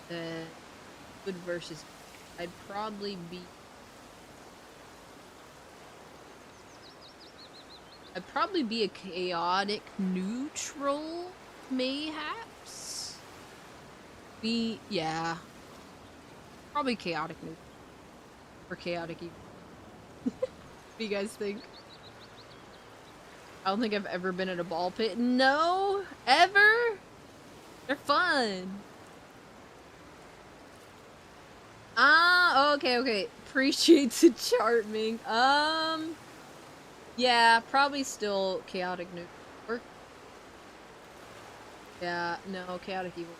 Good versus. I'd probably be a chaotic neutral, mayhaps. Yeah. Probably chaotic neutral. Or chaotic evil. What do you guys think? I don't think I've ever been at a ball pit. No? Ever? They're fun. Ah, okay. Appreciate the charming. Yeah, probably still chaotic neutral. Yeah, no, chaotic evil.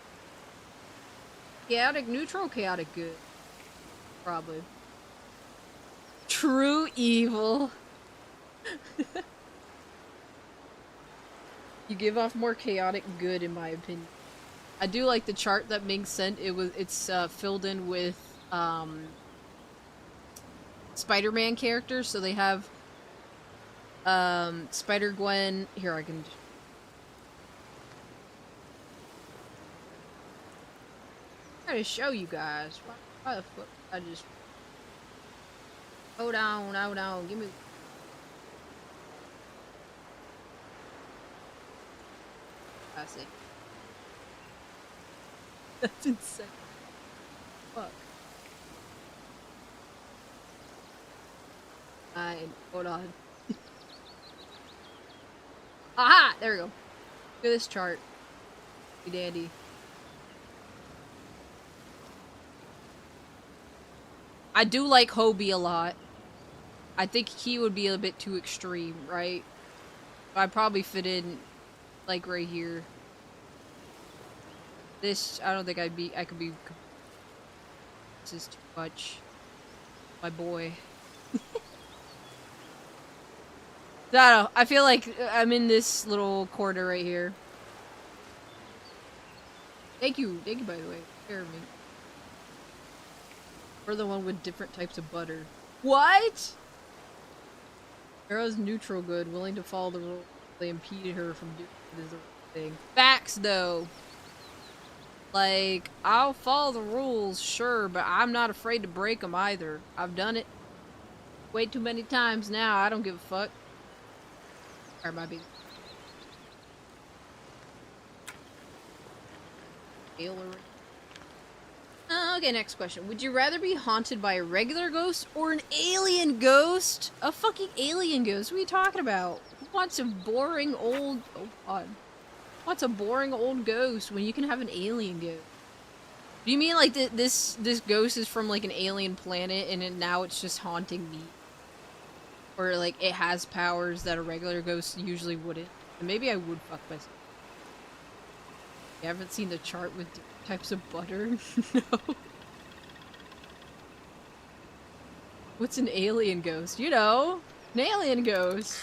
Chaotic neutral, chaotic good. Probably. True evil. You give off more chaotic good, in my opinion. I do like the chart that Ming sent. It's filled in with Spider-Man characters, so they have Spider-Gwen. Here, I can try to show you guys. Why the fuck? I just hold on. Give me. I see. That's insane. Fuck. Hold on. Aha! There we go. Look at this chart. Be dandy. I do like Hobie a lot. I think he would be a bit too extreme, right? I'd probably fit in, like, right here. This, I don't think I could be. This is too much. My boy. I don't know. I feel like I'm in this little corner right here. Thank you by the way. Take care of me. We're the one with different types of butter. What? Arrow's neutral good, willing to follow the rules. They impeded her from doing this thing. Facts, though. Like, I'll follow the rules, sure, but I'm not afraid to break them either. I've done it way too many times now. I don't give a fuck. Or might be. Okay, next question. Would you rather be haunted by a regular ghost or an alien ghost? A fucking alien ghost? What are you talking about? Who wants a boring old... Oh, God. What's a boring old ghost when you can have an alien ghost? Do you mean like this ghost is from like an alien planet and now it's just haunting me? Or like it has powers that a regular ghost usually wouldn't? And maybe I would fuck myself. You haven't seen the chart with types of butter? No. What's an alien ghost? You know, an alien ghost.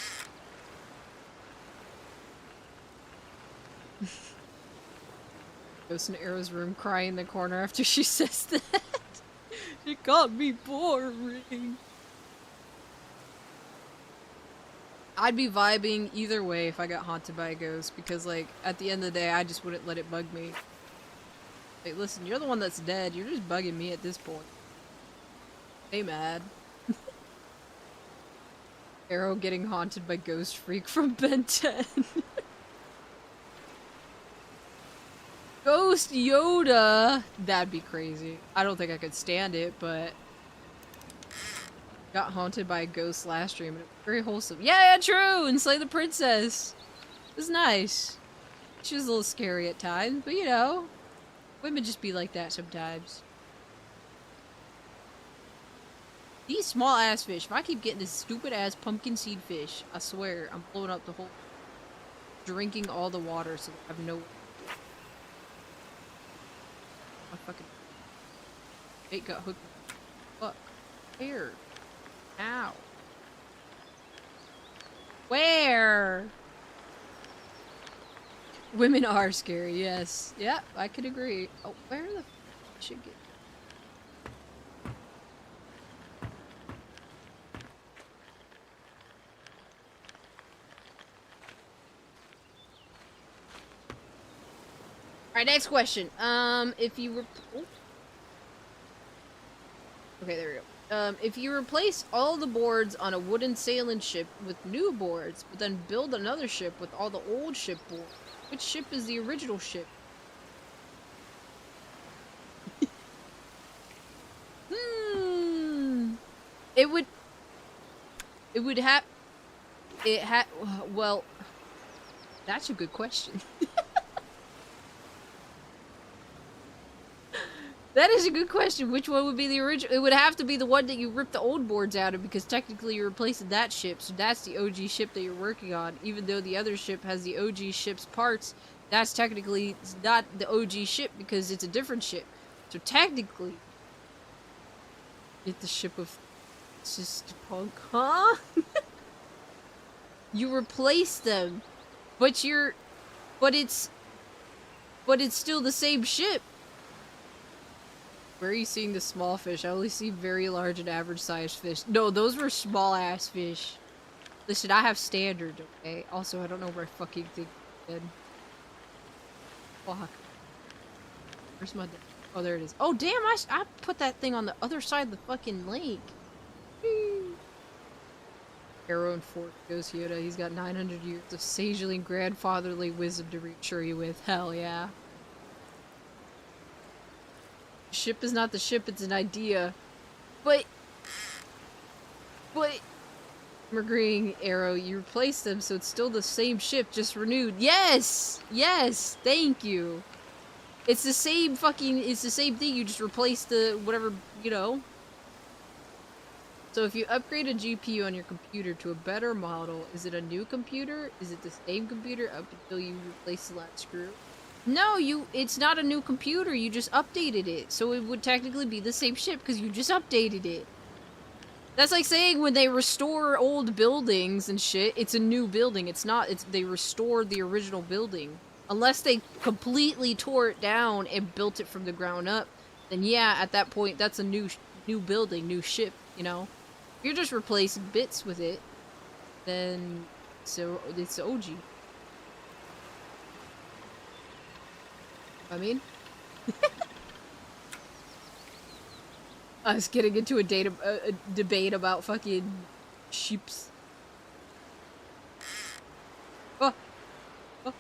Ghost in Arrow's room crying in the corner after she says that. It got me boring. I'd be vibing either way if I got haunted by a ghost, because, like, at the end of the day, I just wouldn't let it bug me. Like, listen, you're the one that's dead. You're just bugging me at this point. Stay mad. Arrow getting haunted by Ghost Freak from Ben 10. Ghost Yoda! That'd be crazy. I don't think I could stand it, but... Got haunted by a ghost last stream, and it was very wholesome. Yeah, true! And Slay the Princess! It was nice. She was a little scary at times, but you know... Women just be like that sometimes. These small-ass fish. If I keep getting this stupid-ass pumpkin seed fish, I swear, I'm blowing up the whole... Drinking all the water, so I have no... My fucking... Bait got hooked. Fuck. Where? Ow. Where? Women are scary, yes. Yep, I could agree. Oh, where the f should get... Alright, next question. If you were... Oh. Okay, there we go. If you replace all the boards on a wooden sailing ship with new boards, but then build another ship with all the old ship boards, which ship is the original ship? It would have... Well... That's a good question. That is a good question. Which one would be the original? It would have to be the one that you ripped the old boards out of, because technically you're replacing that ship, so that's the OG ship that you're working on. Even though the other ship has the OG ship's parts, that's technically not the OG ship because it's a different ship. So technically, get the ship of Sister Punk, huh? You replace them, but it's still the same ship. Where are you seeing the small fish? I only see very large and average sized fish. No, those were small ass fish. Listen, I have standard, okay? Also, I don't know where I fucking think dead. Fuck. Where's my... Oh, there it is. Oh, damn, I put that thing on the other side of the fucking lake. Arrow and Fork goes Yoda. He's got 900 years of sagely grandfatherly wisdom to reassure you with. Hell yeah. Ship is not the ship, it's an idea. But I'm agreeing, Arrow, you replaced them, so it's still the same ship, just renewed. Yes! Yes! Thank you! It's the same fucking, it's the same thing, you just replaced the, whatever, you know? So if you upgrade a GPU on your computer to a better model, is it a new computer? Is it the same computer up until you replace the last screw? No, it's not a new computer, you just updated it. So it would technically be the same ship because you just updated it. That's like saying when they restore old buildings and shit, it's a new building. It's not, they restored the original building. Unless they completely tore it down and built it from the ground up, then yeah, at that point, that's a new building, new ship, you know? If you're just replacing bits with it, then it's OG. I mean, I was getting into a debate about fucking sheeps. Oh. Oh.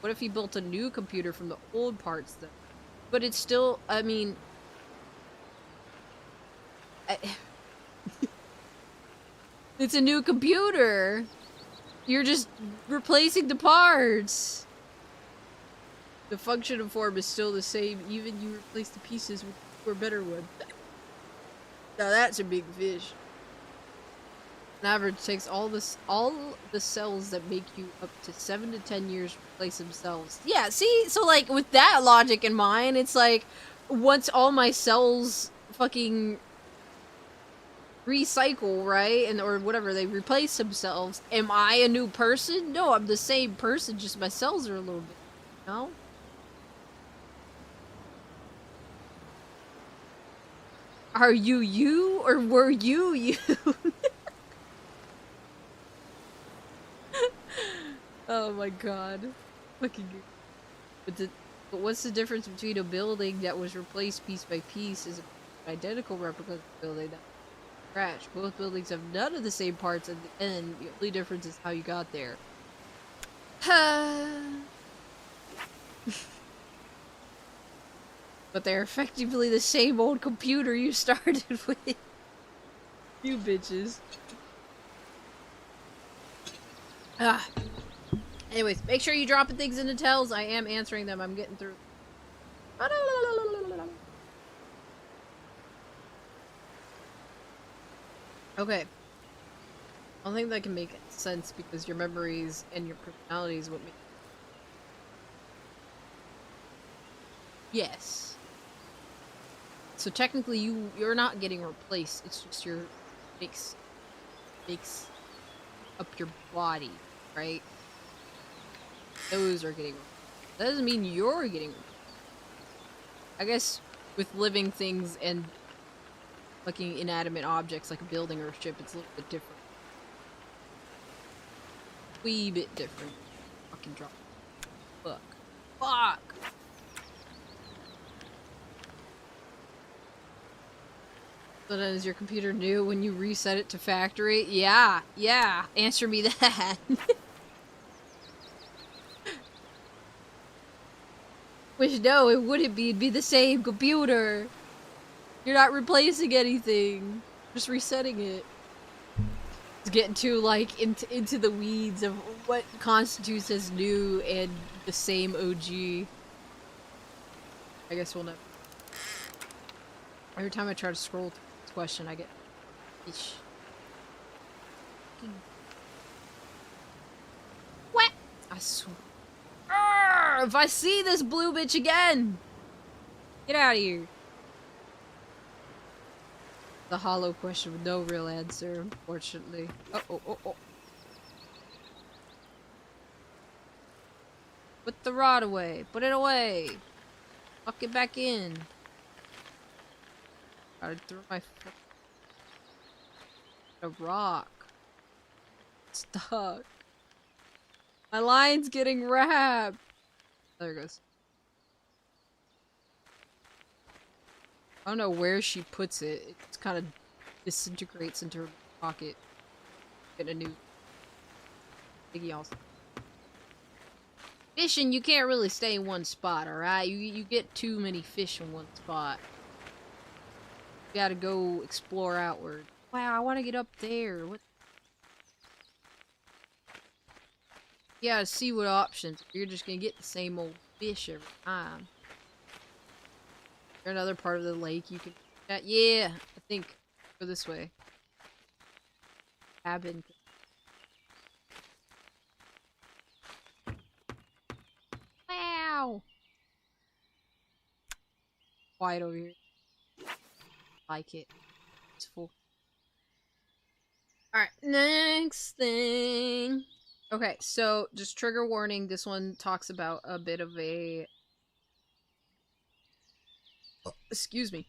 What if he built a new computer from the old parts then? But it's still, I mean... It's a new computer! You're just replacing the parts! The function and form is still the same, even you replace the pieces for a better one. Now that's a big fish. On average, takes all the cells that make you up to 7 to 10 years to replace themselves. Yeah, see? So, like, with that logic in mind, it's like, once all my cells fucking recycle, right? And or whatever, they replace themselves. Am I a new person? No, I'm the same person, just my cells are a little bit, you know? Are you you or were you you? Oh my god. Fucking good. But what's the difference between a building that was replaced piece by piece as an identical replica of the building that crashed? Both buildings have none of the same parts at the end. The only difference is how you got there. But they're effectively the same old computer you started with. You bitches. Ah. Anyways, make sure you dropping things into tells. I am answering them. I'm getting through. Okay. I don't think that can make sense because your memories and your personalities what make. Yes. So technically you're not getting replaced. It's just your makes up your body, right? Those are getting replaced. That doesn't mean you're getting replaced. I guess with living things and fucking inanimate objects like a building or a ship, it's a little bit different. Wee bit different. Fucking drop. Fuck. Fuck! So then is your computer new when you reset it to factory? Yeah, yeah. Answer me that. Which no, it wouldn't be. It'd be the same computer. You're not replacing anything. Just resetting it. It's getting too, like, into the weeds of what constitutes as new and the same OG. I guess we'll know. Every time I try to scroll through this question, I get... Eesh. What? I swear. Arrgh! If I see this blue bitch again! Get out of here. The hollow question with no real answer, unfortunately. Oh. Put the rod away. Put it away. Fuck it back in. Gotta throw my a rock. Stuck. My line's getting wrapped. There it goes. I don't know where she puts it. It just kind of disintegrates into her pocket. Get a new thingy also. Fishing, you can't really stay in one spot, alright? You get too many fish in one spot. You gotta go explore outward. Wow, I want to get up there. What? You gotta see what options. You're just gonna get the same old fish every time. Is there another part of the lake you can... Yeah, I think. Go this way. Cabin. Wow! Quiet over here. Like it. It's full. Alright, next thing. Okay, so just trigger warning. This one talks about a bit of a... excuse me.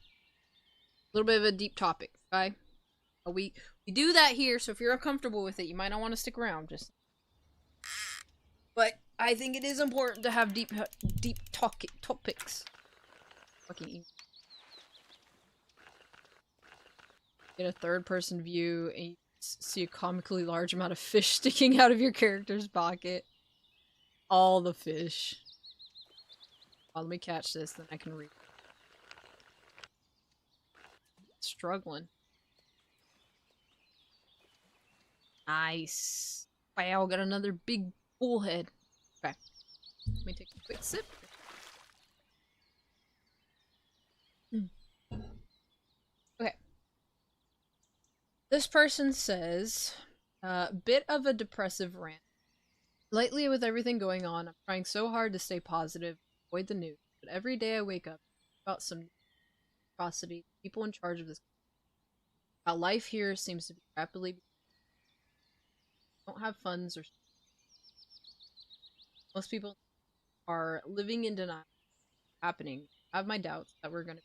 A little bit of a deep topic, okay? We do that here, so if you're uncomfortable with it, you might not want to stick around. Just... But I think it is important to have deep topics. Fucking get a third-person view and you see a comically large amount of fish sticking out of your character's pocket. All the fish. Oh, let me catch this, then I can read. Struggling. Nice. Wow, got another big bullhead. Okay. Let me take a quick sip. Okay. This person says, bit of a depressive rant. Lately, with everything going on, I'm trying so hard to stay positive, avoid the news, but every day I wake up about some atrocity, people in charge of this. How life here seems to be rapidly don't have funds or most people are living in denial happening. I have my doubts that we're gonna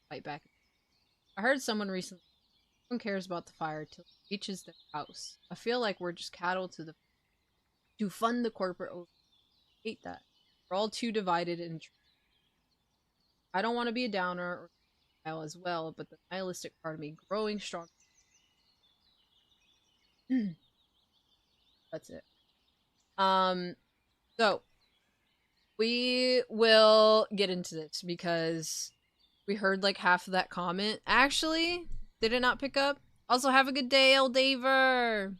fight back. I heard someone recently no one cares about the fire till it reaches their house. I feel like we're just cattle to fund the corporate over. I hate that. We're all too divided and I don't want to be a downer or denial as well, but the nihilistic part of me growing strong. That's it. So we will get into this because we heard like half of that comment. Actually, did it not pick up? Also, have a good day, Eldaver.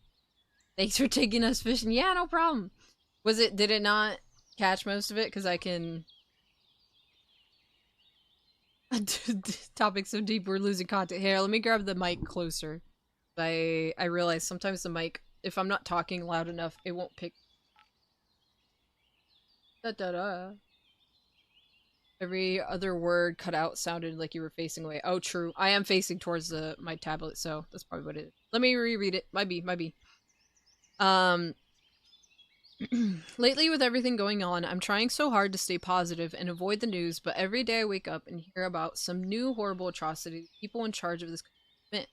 Thanks for taking us fishing. Yeah, no problem. Did it not catch most of it? Because I can. Topic so deep, we're losing content. Here, let me grab the mic closer. I realize sometimes the mic, if I'm not talking loud enough, it won't pick. Da da da. Every other word cut out sounded like you were facing away. Oh, true. I am facing towards my tablet, so that's probably what it is. Let me reread it. Might be. Lately, with everything going on, I'm trying so hard to stay positive and avoid the news, but every day I wake up and hear about some new horrible atrocity people in charge of this commit,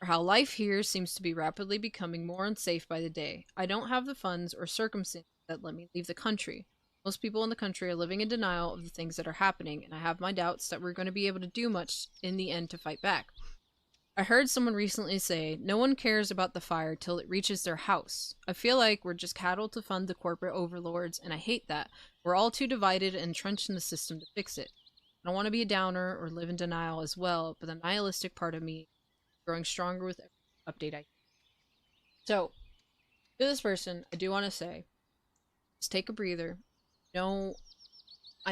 or how life here seems to be rapidly becoming more unsafe by the day. I don't have the funds or circumstances that let me leave the country. Most people in the country are living in denial of the things that are happening, and I have my doubts that we're going to be able to do much in the end to fight back. I heard someone recently say, no one cares about the fire till it reaches their house. I feel like we're just cattle to fund the corporate overlords, and I hate that. We're all too divided and entrenched in the system to fix it. I don't want to be a downer or live in denial as well, but the nihilistic part of me is growing stronger with every update I get. So, to this person, I do want to say, just take a breather. I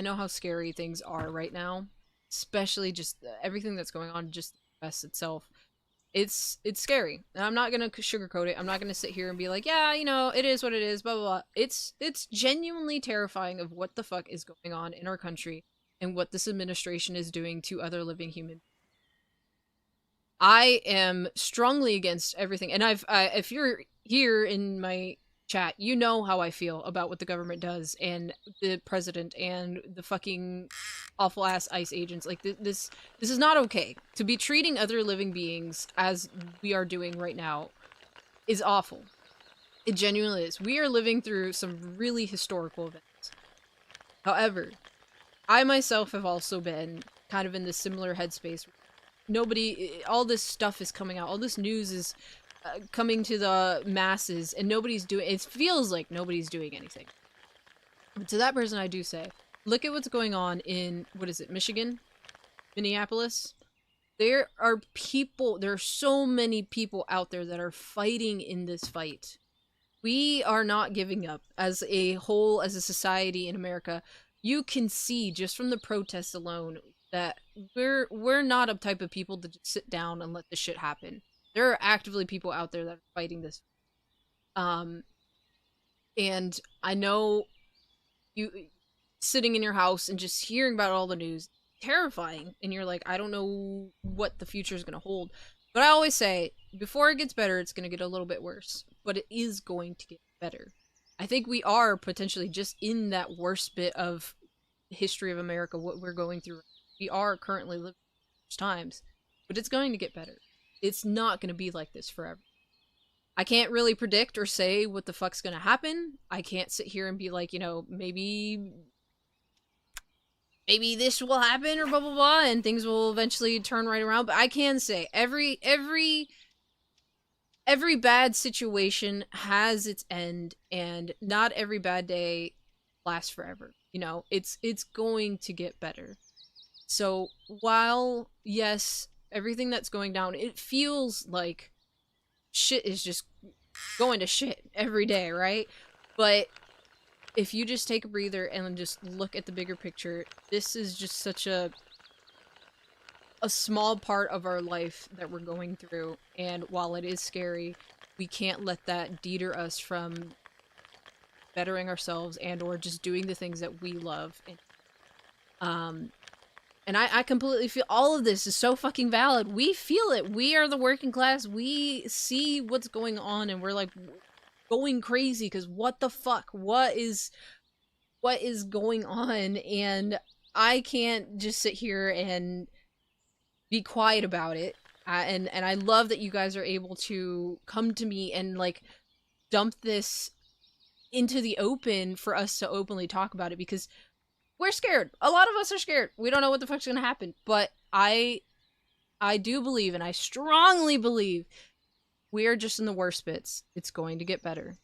know how scary things are right now, especially just everything that's going on, just the US itself. It's scary, and I'm not gonna sugarcoat it. I'm not gonna sit here and be like, yeah, it is what it is, blah blah blah. It's genuinely terrifying of what the fuck is going on in our country and what this administration is doing to other living humans. I am strongly against everything, and if you're here in my chat, you know how I feel about what the government does and the president and the fucking awful ass ICE agents. Like this is not okay. To be treating other living beings as we are doing right now is awful. It genuinely is. We are living through some really historical events. However, I myself have also been kind of in this similar headspace. All this stuff is coming out. All this news is coming to the masses, and it feels like nobody's doing anything. But to that person, I do say, look at what's going on in, what is it, Michigan? Minneapolis? There are so many people out there that are fighting in this fight. We are not giving up as a whole, as a society in America. You can see just from the protests alone that we're not a type of people to just sit down and let this shit happen. There are actively people out there that are fighting this. And I know you sitting in your house and just hearing about all the news, terrifying, and you're like, I don't know what the future is going to hold. But I always say, before it gets better, it's going to get a little bit worse. But it is going to get better. I think we are potentially just in that worst bit of history of America, what we're going through. We are currently living those times, but it's going to get better. It's not going to be like this forever. I can't really predict or say what the fuck's going to happen. I can't sit here and be like, maybe this will happen or blah blah blah and things will eventually turn right around, but I can say every bad situation has its end, and not every bad day lasts forever. It's going to get better. So while, yes, everything that's going down, it feels like shit is just going to shit every day, right? But if you just take a breather and just look at the bigger picture, this is just such a small part of our life that we're going through, and while it is scary, we can't let that deter us from bettering ourselves and or just doing the things that we love. And I completely feel all of this is so fucking valid. We feel it. We are the working class. We see what's going on and we're like going crazy because what the fuck? What is going on? And I can't just sit here and be quiet about it. And I love that you guys are able to come to me and like dump this into the open for us to openly talk about it because we're scared. A lot of us are scared. We don't know what the fuck's gonna happen. But I do believe, and I strongly believe, we are just in the worst bits. It's going to get better.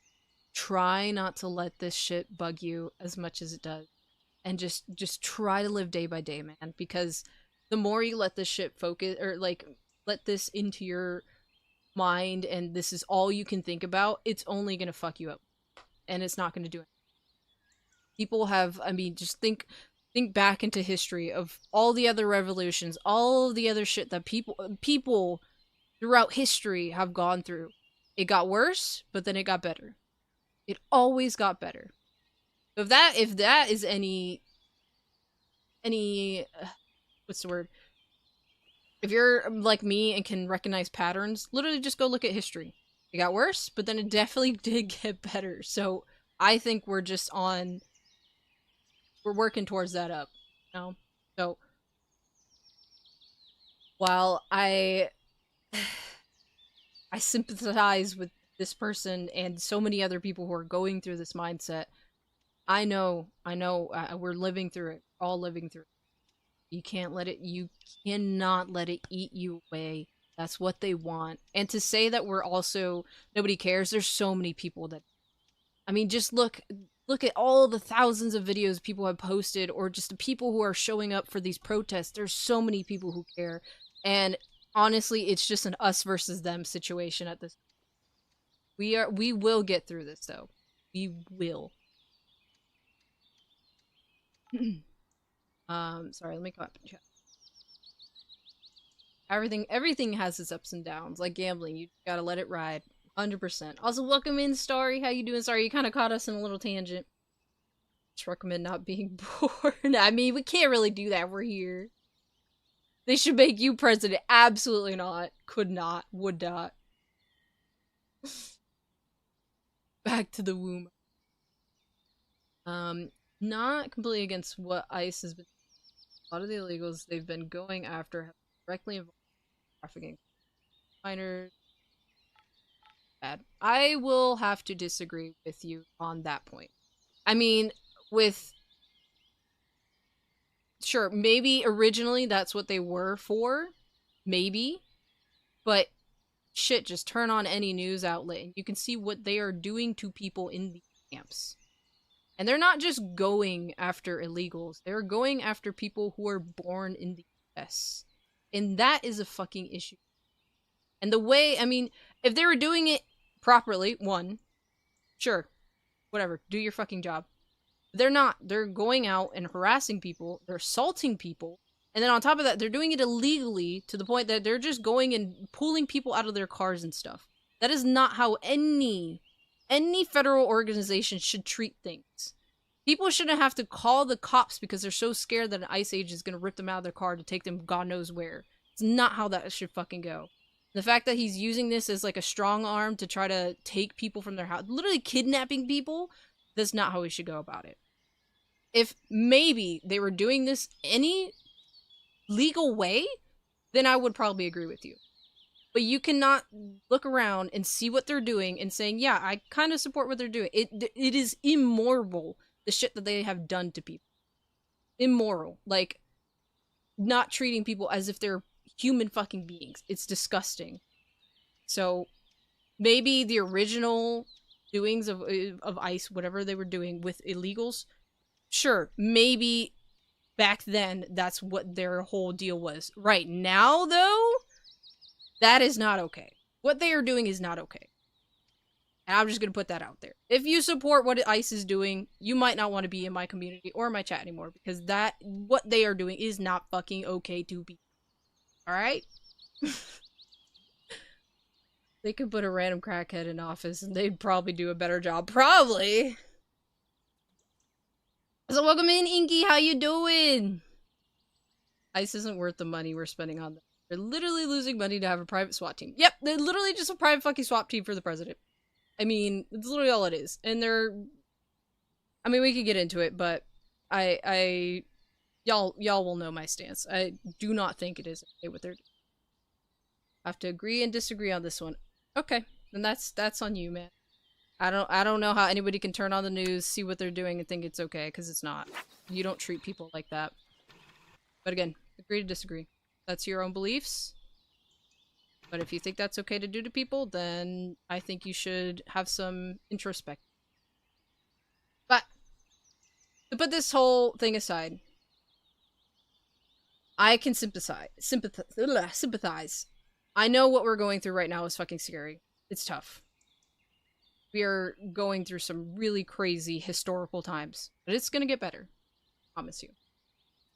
Try not to let this shit bug you as much as it does. And just try to live day by day, man. Because the more you let this shit focus, or like, let this into your mind and this is all you can think about, it's only gonna fuck you up. And it's not gonna do it. People have, I mean, just think back into history of all the other revolutions, all the other shit that people throughout history have gone through. It got worse, but then it got better. It always got better. If that is any what's the word? If you're like me and can recognize patterns, literally just go look at history. It got worse, but then it definitely did get better. So I think we're working towards that up, you know? So while I sympathize with this person and so many other people who are going through this mindset, I know, we're living through it, all living through it. You cannot let it eat you away. That's what they want. And to say that we're also, nobody cares, there's so many people that, I mean, just look at all the thousands of videos people have posted, or just the people who are showing up for these protests. There's so many people who care. And honestly, it's just an us versus them situation at this. We will get through this though. We will. Sorry, let me go up and check. Everything has its ups and downs, like gambling. You gotta let it ride. 100%. Also, welcome in, Starry. How you doing? Sorry, you kind of caught us in a little tangent. Just recommend not being born. I mean, we can't really do that. We're here. They should make you president. Absolutely not. Could not. Would not. Back to the womb. Not completely against what ICE has been. A lot of the illegals they've been going after have directly involved in trafficking minors. Bad. I will have to disagree with you on that point. I mean, sure, maybe originally that's what they were for, maybe, but shit, just turn on any news outlet and you can see what they are doing to people in the camps. And they're not just going after illegals, they're going after people who are born in the US. And that is a fucking issue. And the way, I mean, if they were doing it properly, sure, whatever, do your fucking job. They're not. They're going out and harassing people, they're assaulting people, and then on top of that, they're doing it illegally to the point that they're just going and pulling people out of their cars and stuff. That is not how any federal organization should treat things. People shouldn't have to call the cops because they're so scared that an ICE agent is going to rip them out of their car to take them God knows where. It's not how that should fucking go. The fact that he's using this as like a strong arm to try to take people from their house, literally kidnapping people, that's not how we should go about it. If maybe they were doing this any legal way, then I would probably agree with you. But you cannot look around and see what they're doing and saying, yeah, I kind of support what they're doing. It is immoral, the shit that they have done to people. Immoral. Like, not treating people as if they're human fucking beings. It's disgusting. So, maybe the original doings of ICE, whatever they were doing with illegals, sure, maybe back then that's what their whole deal was. Right now, though, that is not okay. What they are doing is not okay. And I'm just gonna put that out there. If you support what ICE is doing, you might not want to be in my community or my chat anymore, because what they are doing is not fucking okay to be. Alright? They could put a random crackhead in office and they'd probably do a better job. Probably! So welcome in, Inky. How you doing? ICE isn't worth the money we're spending on them. They're literally losing money to have a private SWAT team. Yep, they're literally just a private fucking SWAT team for the president. I mean, it's literally all it is. And they're... I mean, we could get into it, but y'all will know my stance. I do not think it is okay what they're doing. I have to agree and disagree on this one. Okay, then that's on you, man. I don't know how anybody can turn on the news, see what they're doing, and think it's okay, because it's not. You don't treat people like that. But again, agree to disagree. That's your own beliefs. But if you think that's okay to do to people, then I think you should have some introspect. But to put this whole thing aside, I can sympathize. I know what we're going through right now is fucking scary. It's tough. We are going through some really crazy historical times. But it's gonna get better. I promise you.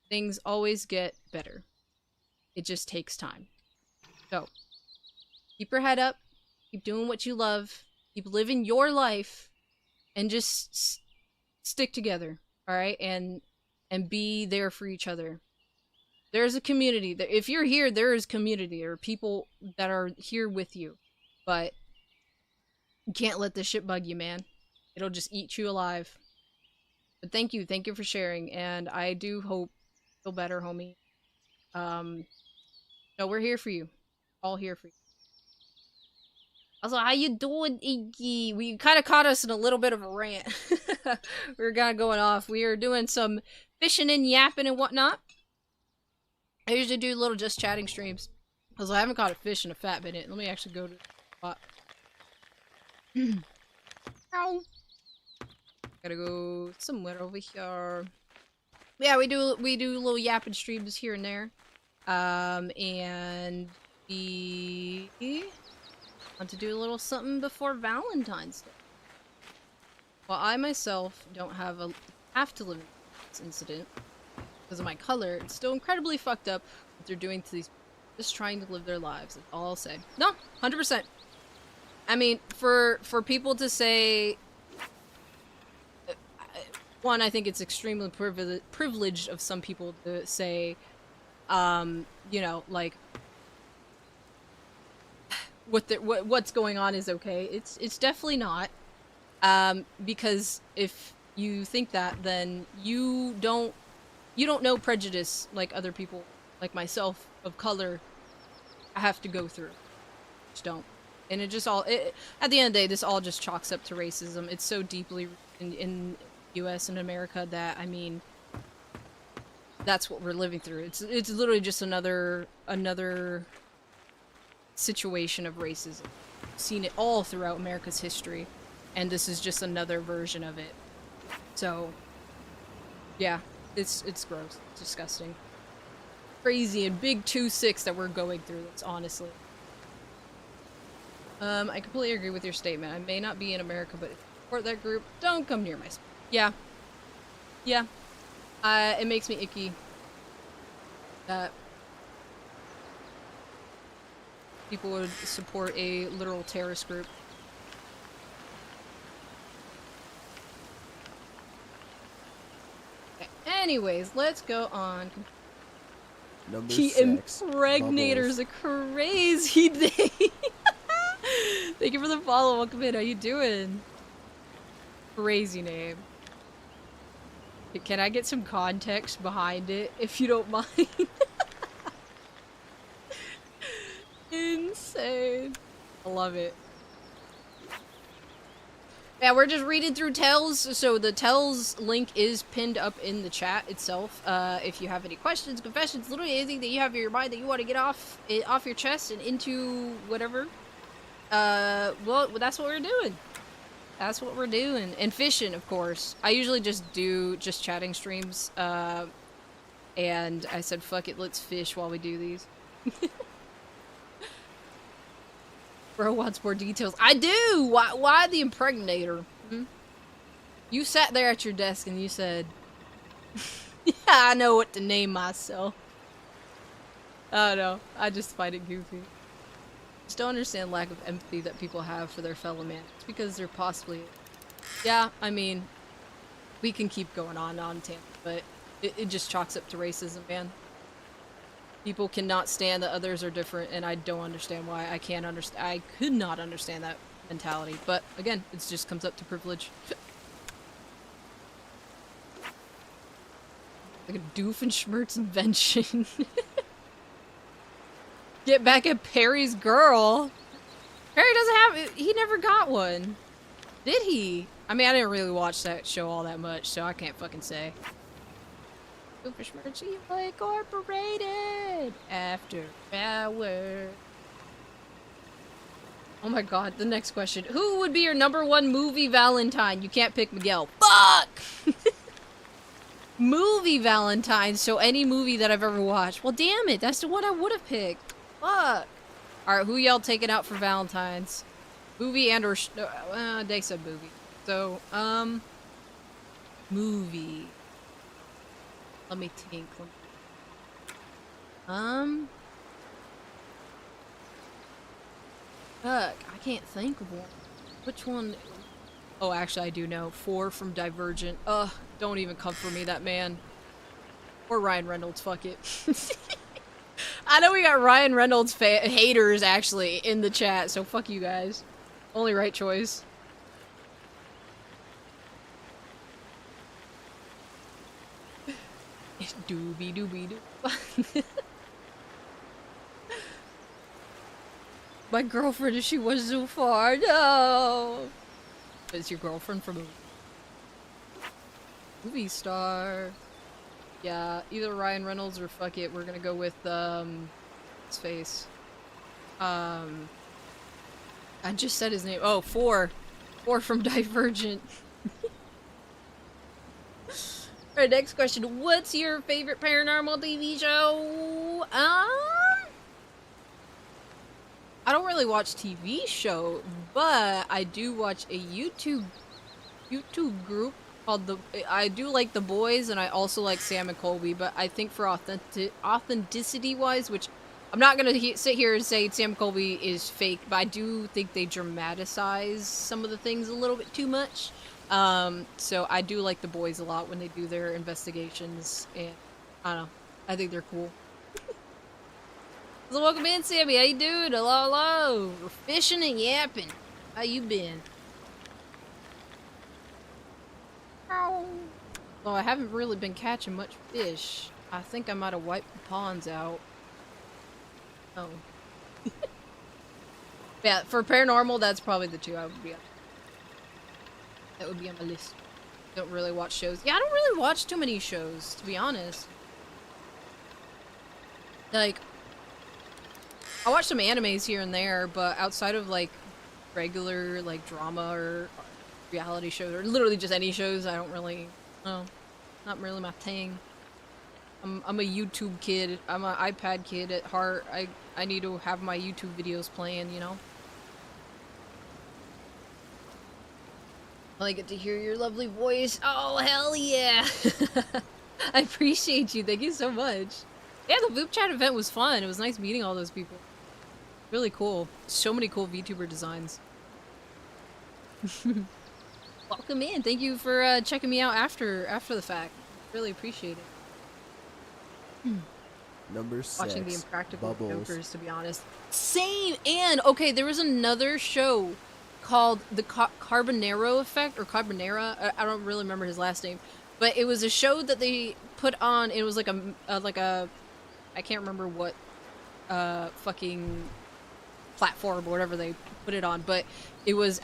Things always get better. It just takes time. So, keep your head up. Keep doing what you love. Keep living your life. And just stick together. Alright? And be there for each other. There's a community. If you're here, there is community. There are people that are here with you. But you can't let this shit bug you, man. It'll just eat you alive. But thank you for sharing, and I do hope you feel better, homie. No, we're here for you. All here for you. Also, how you doing, Iggy? We kind of caught us in a little bit of a rant. We were kind of going off. We are doing some fishing and yapping and whatnot. I usually do little just chatting streams. Because I haven't caught a fish in a fat minute. Let me actually go to the spot. Ow. Gotta go somewhere over here. Yeah, we do little yapping streams here and there. And we want to do a little something before Valentine's Day. While I myself don't have to live in this incident because of my color, it's still incredibly fucked up what they're doing to these people. Just trying to live their lives. That's all I'll say. No, 100%. I mean, for people to say, one, I think it's extremely privileged of some people to say, you know, like, what's going on is okay. It's definitely not, because if you think that, then you don't know prejudice like other people, like myself, of color, have to go through. Just don't. And it just all, at the end of the day, this all just chalks up to racism. It's so deeply in US and America that, I mean, that's what we're living through. It's literally just another situation of racism. I've seen it all throughout America's history, and this is just another version of it. So, yeah, it's gross. It's disgusting. Crazy and big 2-6 that we're going through, it's honestly. I completely agree with your statement. I may not be in America, but if you support that group, don't come near my spot. Yeah. Yeah. It makes me icky that people would support a literal terrorist group. Okay. Anyways, let's go on. Number The 6. Impregnator's a crazy name. Thank you for the follow. Welcome in. How you doing? Crazy name. Can I get some context behind it, if you don't mind? Insane. I love it. Yeah, we're just reading through tells, so the tells link is pinned up in the chat itself. If you have any questions, confessions, literally anything that you have in your mind that you want to get off your chest and into whatever, well, that's what we're doing. That's what we're doing. And fishing, of course. I usually just do chatting streams, and I said, fuck it, let's fish while we do these. Bro wants more details. I do! Why the impregnator? Hmm? You sat there at your desk and you said, yeah, I know what to name myself. I don't know. I just find it goofy. Just don't understand lack of empathy that people have for their fellow man. It's because they're possibly... Yeah, I mean, we can keep going on tangent, but it just chalks up to racism, man. people cannot stand that others are different, and I don't understand why. I can't understand. I could not understand that mentality. But again, it just comes up to privilege. Like a Doofenshmirtz invention. Get back at Perry's girl. Perry doesn't have. He never got one. Did he? I mean, I didn't really watch that show all that much, so I can't fucking say. Doofenshmirtz Evil Incorporated after hours. Oh my god, the next question. Who would be your #1 movie Valentine? You can't pick Miguel. Fuck! Movie Valentine, so any movie that I've ever watched. Well, damn it, that's the one I would have picked. Fuck. Alright, who y'all taking out for Valentine's? Movie and or they said movie. So, movie. Let me think. Fuck, I can't think of one. Which one? Oh, actually, I do know. 4 from Divergent. Ugh, don't even come for me, that man. Or Ryan Reynolds, fuck it. I know we got Ryan Reynolds haters, actually, in the chat, so fuck you guys. Only right choice. Doobie doobie doo. My girlfriend, if she was so far, no! Is your girlfriend from a movie star? Yeah, either Ryan Reynolds or fuck it, we're gonna go with, his face. I just said his name. Oh, 4. 4 from Divergent. Alright, next question. What's your favorite paranormal TV show? I don't really watch TV show, but I do watch a YouTube group called I do like The Boys, and I also like Sam and Colby, but I think for authenticity wise, which I'm not gonna sit here and say Sam and Colby is fake, but I do think they dramatize some of the things a little bit too much. So I do like The Boys a lot when they do their investigations, and I don't know, I think they're cool. So welcome in, Sammy. How you doing? Hello, hello. We're fishing and yapping. How you been? Ow. Well, I haven't really been catching much fish. I think I might have wiped the ponds out. Oh. Yeah, for paranormal, that's probably the 2 I would be on. That would be on my list. Don't really watch shows. Yeah, I don't really watch too many shows, to be honest. Like, I watch some animes here and there, but outside of like regular like drama or reality shows, or literally just any shows, I don't really, no, not really my thing. I'm a YouTube kid. I'm an iPad kid at heart. I need to have my YouTube videos playing, you know. I get to hear your lovely voice. Oh hell yeah! I appreciate you. Thank you so much. Yeah, the Voop Chat event was fun. It was nice meeting all those people. Really cool. So many cool VTuber designs. Welcome in. Thank you for checking me out after the fact. Really appreciate it. Number 6. Watching the Impractical Bubbles. Jokers, to be honest. Same! And, okay, there was another show called The Carbonero Effect, or Carbonera. I don't really remember his last name. But it was a show that they put on, it was like a I can't remember what fucking platform or whatever they put it on, but it was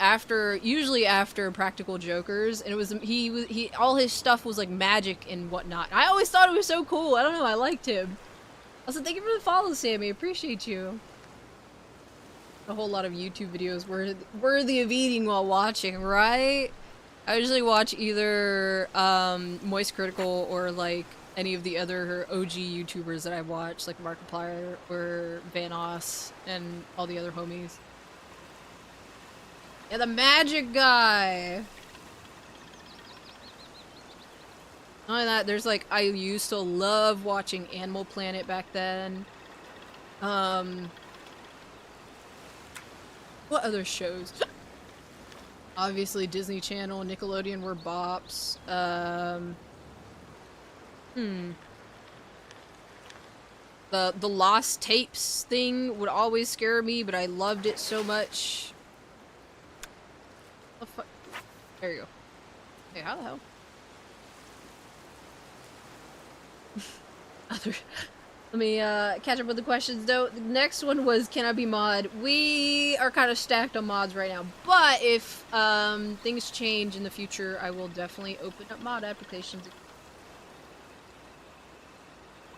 usually after Practical Jokers, and it was he all his stuff was like magic and whatnot. I always thought it was so cool. I don't know, I liked him. Also, thank you for the follow, Sammy. Appreciate you. A whole lot of YouTube videos worthy of eating while watching, right? I usually watch either Moist Critical or like any of the other OG YouTubers that I watch, like Markiplier or Vanoss and all the other homies. Yeah, the magic guy! Not only that, there's like, I used to love watching Animal Planet back then. What other shows? Obviously Disney Channel, Nickelodeon were bops. The lost tapes thing would always scare me, but I loved it so much. What the fuck? There you go. Hey, how the hell? Let me catch up with the questions though. The next one was, can I be mod? We are kind of stacked on mods right now, but if things change in the future, I will definitely open up mod applications.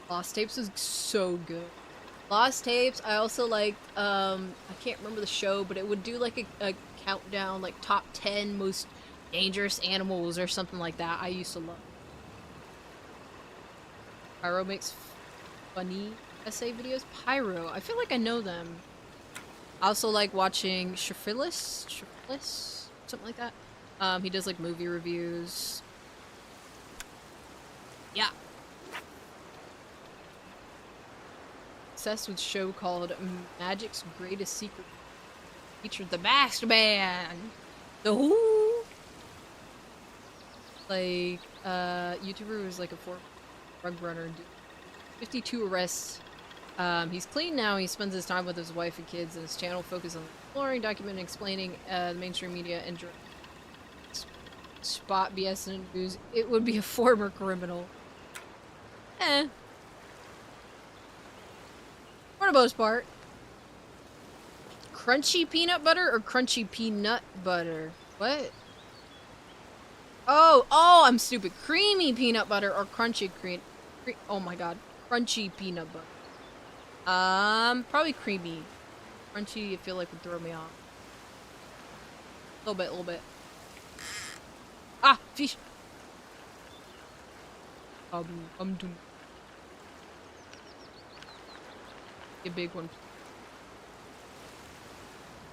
Lost Tapes is so good. Lost Tapes, I also liked, I can't remember the show, but it would do like a countdown, like top 10 most dangerous animals or something like that. I used to love it. Pyro makes funny essay videos. Pyro, I feel like I know them. I also like watching Shafrillis, something like that. He does like movie reviews. Yeah. Obsessed with show called Magic's Greatest Secret. Featured the Masked Man. The Who. Like, YouTuber was like a drug runner. 52 arrests. He's clean now. He spends his time with his wife and kids, and his channel focuses on exploring, documenting, explaining the mainstream media and spot BS and news. It would be a former criminal. For the most part. Crunchy peanut butter or crunchy peanut butter? What? Oh, I'm stupid. Creamy peanut butter or crunchy oh my god. Crunchy peanut butter. Probably creamy. Crunchy, I feel like would throw me off. A little bit. Ah, fish! A big one.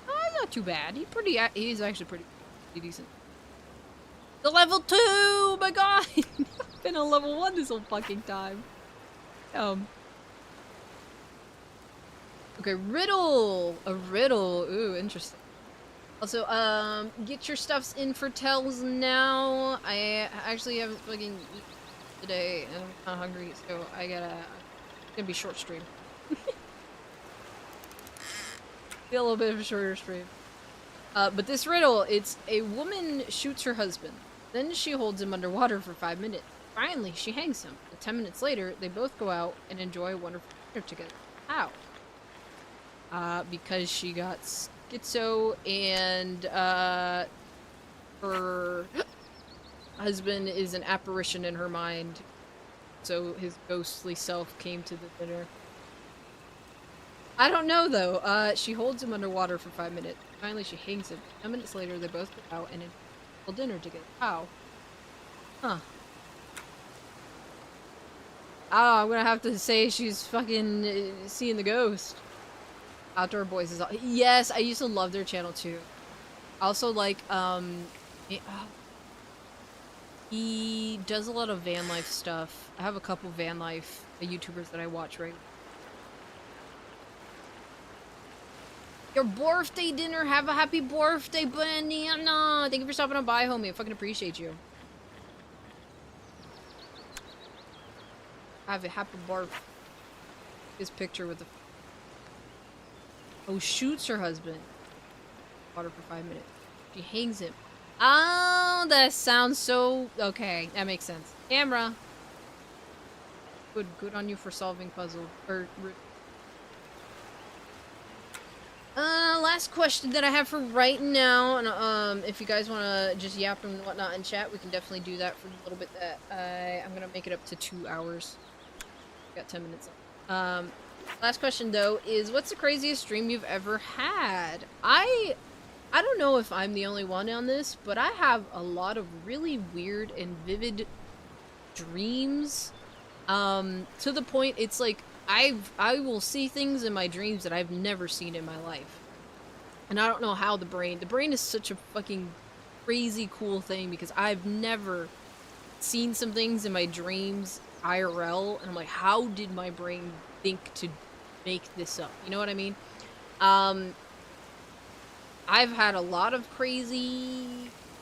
Not too bad. He's actually pretty decent. The level 2! Oh my god! I've been on level 1 this whole fucking time. Okay, riddle! A riddle. Ooh, interesting. Also, get your stuffs in for tells now. I actually haven't fucking eaten today, and I'm kinda hungry, so it's gonna be short stream. Be a little bit of a shorter stream. But this riddle, it's a woman shoots her husband. Then she holds him underwater for 5 minutes. Finally, she hangs him. And 10 minutes later, they both go out and enjoy a wonderful dinner together. How? Because she got schizo and, her husband is an apparition in her mind. So his ghostly self came to the dinner. I don't know, though. She holds him underwater for 5 minutes. Finally, she hangs him. 10 minutes later, they both go out and enjoy dinner together. How? Huh. Oh, I'm gonna have to say she's fucking seeing the ghost. Outdoor Boys is all— yes, I used to love their channel too. I also like, he does a lot of van life stuff. I have a couple van life YouTubers that I watch right now. Your birthday dinner, have a happy birthday, banana! Thank you for stopping on by, homie. I fucking appreciate you. Have a happy birthday. His picture with the— oh, shoots her husband. Water for 5 minutes. She hangs him. Oh, that sounds so— okay, that makes sense. Camera. Good on you for solving puzzle. Last question that I have for right now, and if you guys want to just yap and whatnot in chat, we can definitely do that for the little bit that I'm gonna make it up to 2 hours. Got 10 minutes left. Last question though is, what's the craziest dream you've ever had? I don't know if I'm the only one on this, but I have a lot of really weird and vivid dreams. To the point it's like I will see things in my dreams that I've never seen in my life. And I don't know how the brain is such a fucking crazy cool thing, because I've never seen some things in my dreams IRL, and I'm like, how did my brain think to make this up? You know what I mean? I've had a lot of crazy,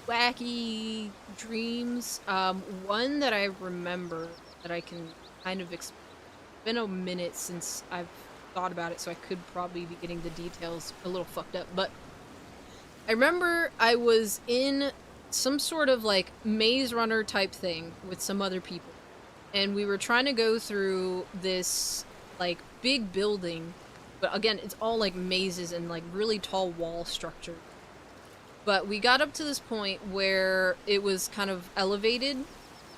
wacky dreams. One that I remember that I can kind of explain been a minute since I've thought about it, so I could probably be getting the details a little fucked up, but I remember I was in some sort of like maze runner type thing with some other people, and we were trying to go through this like big building, but again, it's all like mazes and like really tall wall structure. But we got up to this point where it was kind of elevated,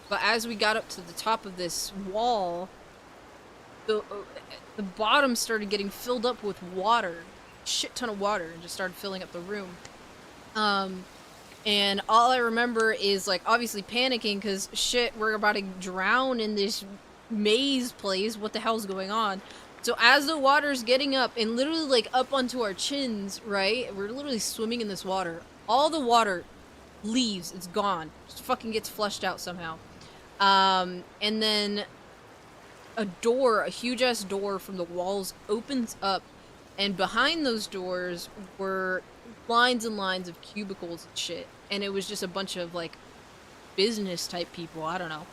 but as we got up to the top of this wall, the bottom started getting filled up with water, shit ton of water, and just started filling up the room. And all I remember is like obviously panicking because shit, we're about to drown in this maze place. What the hell's going on? So as the water's getting up and literally like up onto our chins, right? We're literally swimming in this water. All the water leaves. It's gone. Just fucking gets flushed out somehow. And then a door, a huge ass door from the walls opens up, and behind those doors were lines and lines of cubicles and shit. And it was just a bunch of like business type people, I don't know.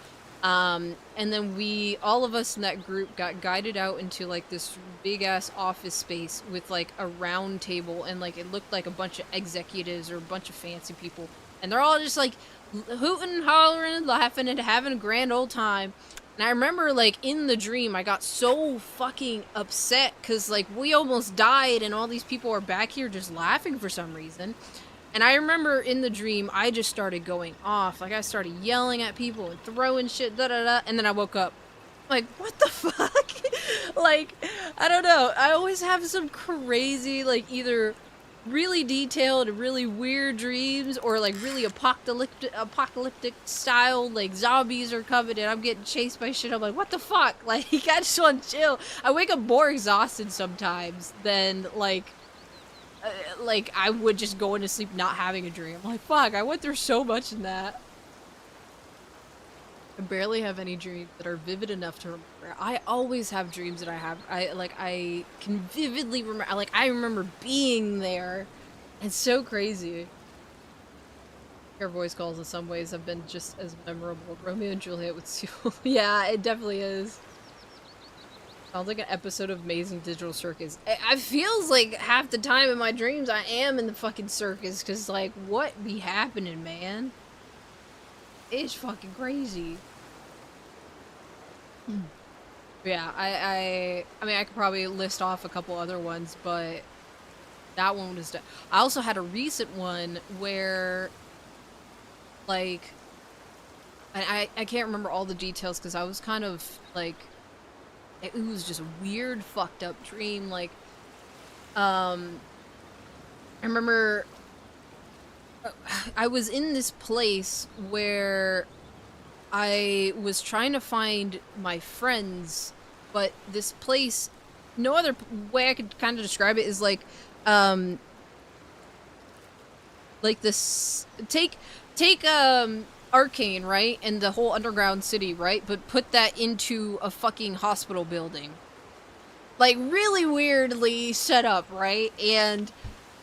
And then all of us in that group got guided out into like this big ass office space with like a round table, and like it looked like a bunch of executives or a bunch of fancy people. And they're all just like hooting, hollering, laughing, and having a grand old time. And I remember, like, in the dream, I got so fucking upset because, like, we almost died and all these people are back here just laughing for some reason. And I remember in the dream, I just started going off. Like, I started yelling at people and throwing shit, da-da-da, and then I woke up. Like, what the fuck? Like, I don't know. I always have some crazy, like, either really detailed and really weird dreams, or like really apocalyptic style, like zombies are coming and I'm getting chased by shit. I'm like, what the fuck? Like, I just want to chill. I wake up more exhausted sometimes than like I would just go into sleep not having a dream. I'm like, fuck, I went through so much in that. I barely have any dreams that are vivid enough to remember. I always have dreams that I can vividly remember. Like, I remember being there. It's so crazy. Your voice calls in some ways have been just as memorable. Romeo and Juliet with Sewell. Yeah, it definitely is. Sounds like an episode of Amazing Digital Circus. It feels like half the time in my dreams I am in the fucking circus, because, like, what be happening, man? It's fucking crazy. Yeah, I mean, I could probably list off a couple other ones, but that one was I also had a recent one where, like, I can't remember all the details because I was kind of, like, it was just a weird, fucked up dream. Like, I remember I was in this place where I was trying to find my friends, but this place, no other way I could kind of describe it is like this, take Arcane, right? And the whole underground city, right? But put that into a fucking hospital building. Like, really weirdly set up, right? And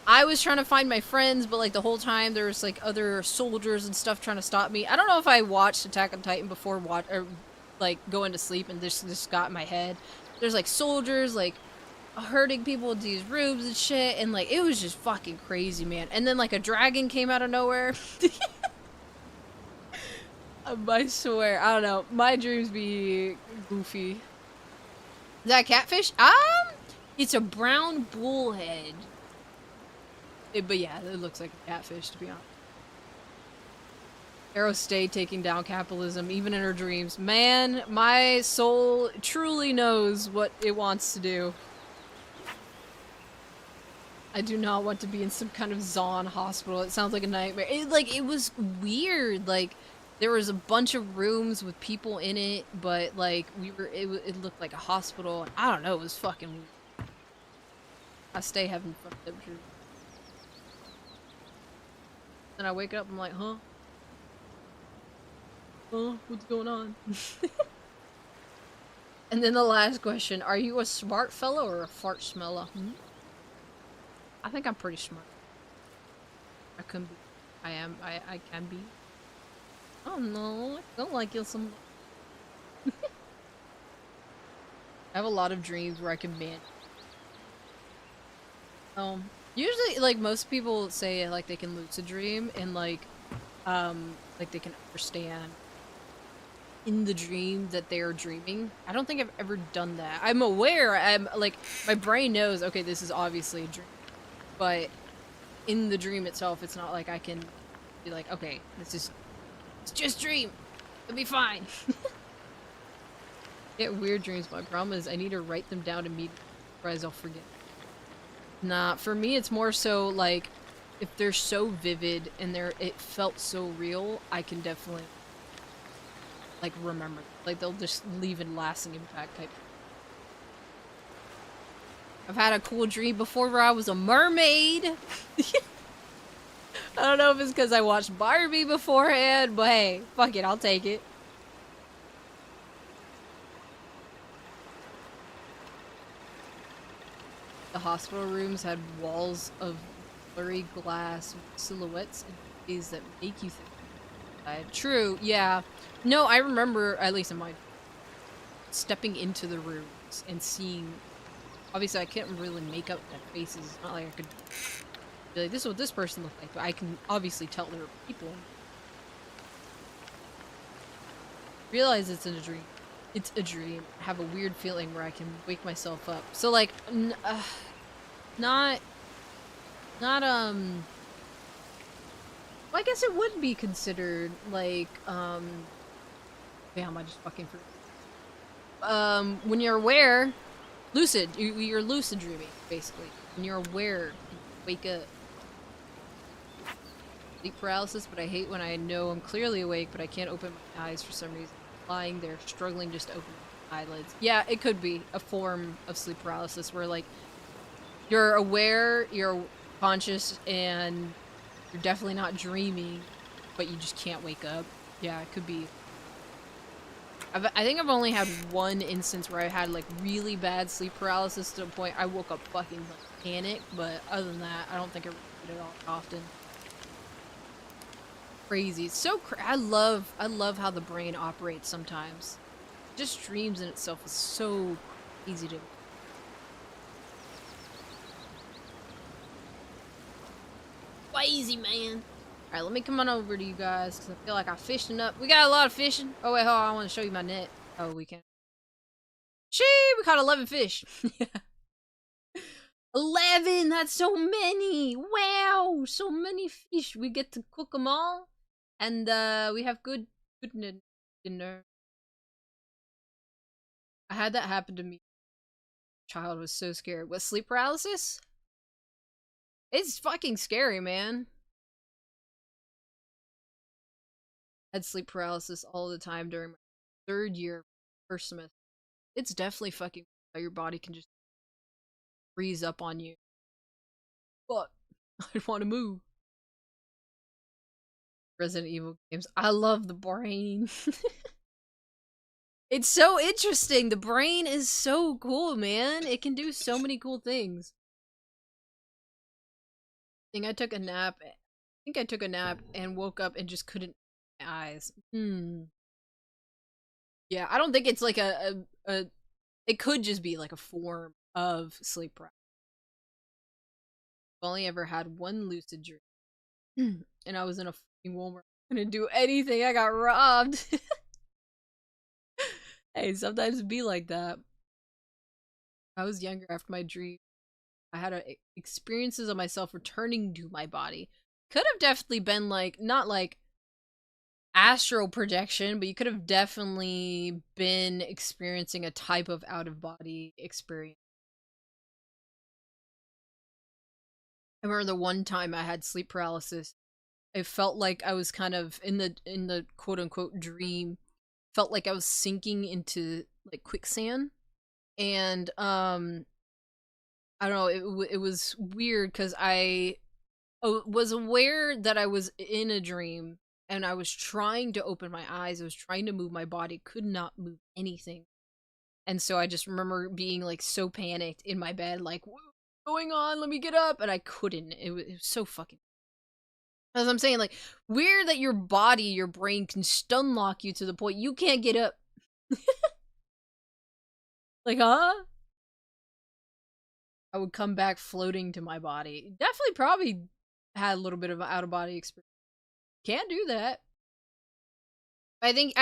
I was trying to find my friends, but like the whole time there was like other soldiers and stuff trying to stop me. I don't know if I watched Attack on Titan before like going to sleep, and this just got in my head. There's like soldiers like hurting people with these rooms and shit, and like it was just fucking crazy, man. And then like a dragon came out of nowhere. I swear, I don't know. My dreams be goofy. Is that a catfish? It's a brown bullhead. But yeah, it looks like a catfish, to be honest. Arrow stay taking down capitalism, even in her dreams. Man, my soul truly knows what it wants to do. I do not want to be in some kind of Zon hospital. It sounds like a nightmare. It was weird. Like, there was a bunch of rooms with people in it, but like it looked like a hospital. And I don't know. It was fucking weird. I stay having fucked up dreams. Then I wake up, I'm like, huh? Huh? What's going on? And then the last question, are you a smart fellow or a fart smeller? I think I'm pretty smart. I can be. I am. I can be. Oh no, I don't like you some. I have a lot of dreams where I can manage. Usually, like, most people say, like, they can lucid dream and, like, they can understand in the dream that they're dreaming. I don't think I've ever done that. I'm aware, like, my brain knows, okay, this is obviously a dream. But in the dream itself, it's not like I can be like, okay, it's just dream. It'll be fine. Get weird dreams. My problem is I need to write them down immediately, otherwise I'll forget. Nah, for me it's more so like if they're so vivid and it felt so real, I can definitely like remember. Like they'll just leave a lasting impact type. I've had a cool dream before where I was a mermaid. I don't know if it's because I watched Barbie beforehand, but hey, fuck it, I'll take it. The hospital rooms had walls of blurry glass silhouettes and ways that make you think. True, yeah. No, I remember, at least in my stepping into the rooms and seeing. Obviously, I can't really make up their faces. It's not like I could be like, this is what this person looked like, but I can obviously tell there are people. Realize it's in a dream. It's a dream. I have a weird feeling where I can wake myself up. So, like, not, well, I guess it would be considered, like, damn, I just fucking forgot. When you're aware, lucid, you're lucid dreaming, basically. When you're aware, you wake up. Sleep paralysis, but I hate when I know I'm clearly awake, but I can't open my eyes for some reason. Lying there, struggling just to open my eyelids. Yeah, it could be a form of sleep paralysis where, like, you're aware, you're conscious, and you're definitely not dreaming, but you just can't wake up. Yeah, it could be. I think I've only had one instance where I had, like, really bad sleep paralysis to the point I woke up fucking, like, panicked, but other than that, I don't think I did it all often. Crazy. It's so I love how the brain operates sometimes. Just dreams in itself is so easy to. Crazy, man. Alright, let me come on over to you guys, because I feel like I'm fishing up. We got a lot of fishing. Oh, wait, hold on. I want to show you my net. Oh, we can. Shee! We caught 11 fish. Yeah. 11! That's so many! Wow! So many fish. We get to cook them all. And, we have good dinner. I had that happen to me. Child was so scared. What, sleep paralysis? It's fucking scary, man. I had sleep paralysis all the time during my 3rd year, 1st semester. It's definitely fucking how your body can just freeze up on you. But I want to move. Resident Evil games. I love the brain. It's so interesting. The brain is so cool, man. It can do so many cool things. I think I took a nap. And woke up and just couldn't open my eyes. Yeah, I don't think it's like it could just be like a form of sleep paralysis. I've only ever had one lucid dream. And I was in a fucking Walmart. I couldn't do anything. I got robbed. Hey, sometimes it be like that. I was younger after my dream. I had experiences of myself returning to my body. Could have definitely been like, not like astral projection, but you could have definitely been experiencing a type of out-of-body experience. I remember the one time I had sleep paralysis. It felt like I was kind of in the quote-unquote dream. Felt like I was sinking into like quicksand. And I don't know, it was weird because I was aware that I was in a dream and I was trying to open my eyes. I was trying to move my body, could not move anything. And so I just remember being like so panicked in my bed, like, what's going on? Let me get up. And I couldn't. It was so fucking. As I'm saying, like, weird that your body, your brain can stun lock you to the point you can't get up. Like, huh? I would come back floating to my body. Definitely probably had a little bit of an out-of-body experience. Can't do that. I think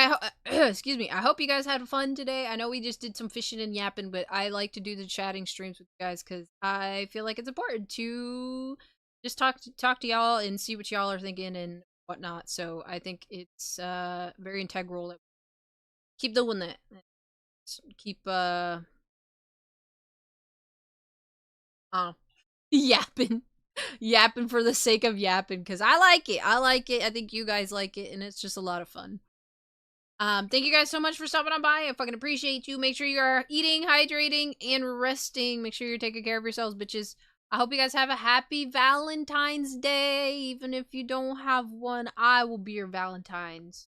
excuse me. I hope you guys had fun today. I know we just did some fishing and yapping, but I like to do the chatting streams with you guys because I feel like it's important to just talk to y'all and see what y'all are thinking and whatnot. So I think it's very integral that keep doing that. Keep yapping. Yapping for the sake of yapping because I like it. I like it. I think you guys like it, and it's just a lot of fun. Thank you guys so much for stopping on by. I fucking appreciate you. Make sure you are eating, hydrating, and resting. Make sure you're taking care of yourselves, bitches. I hope you guys have a happy Valentine's Day. Even if you don't have one, I will be your Valentine's.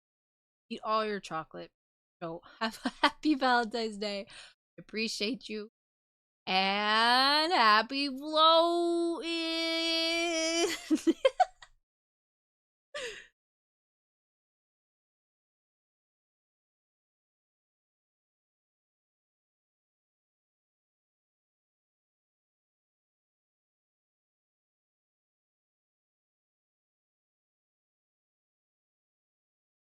Eat all your chocolate. So have a happy Valentine's Day. I appreciate you. And happy flow.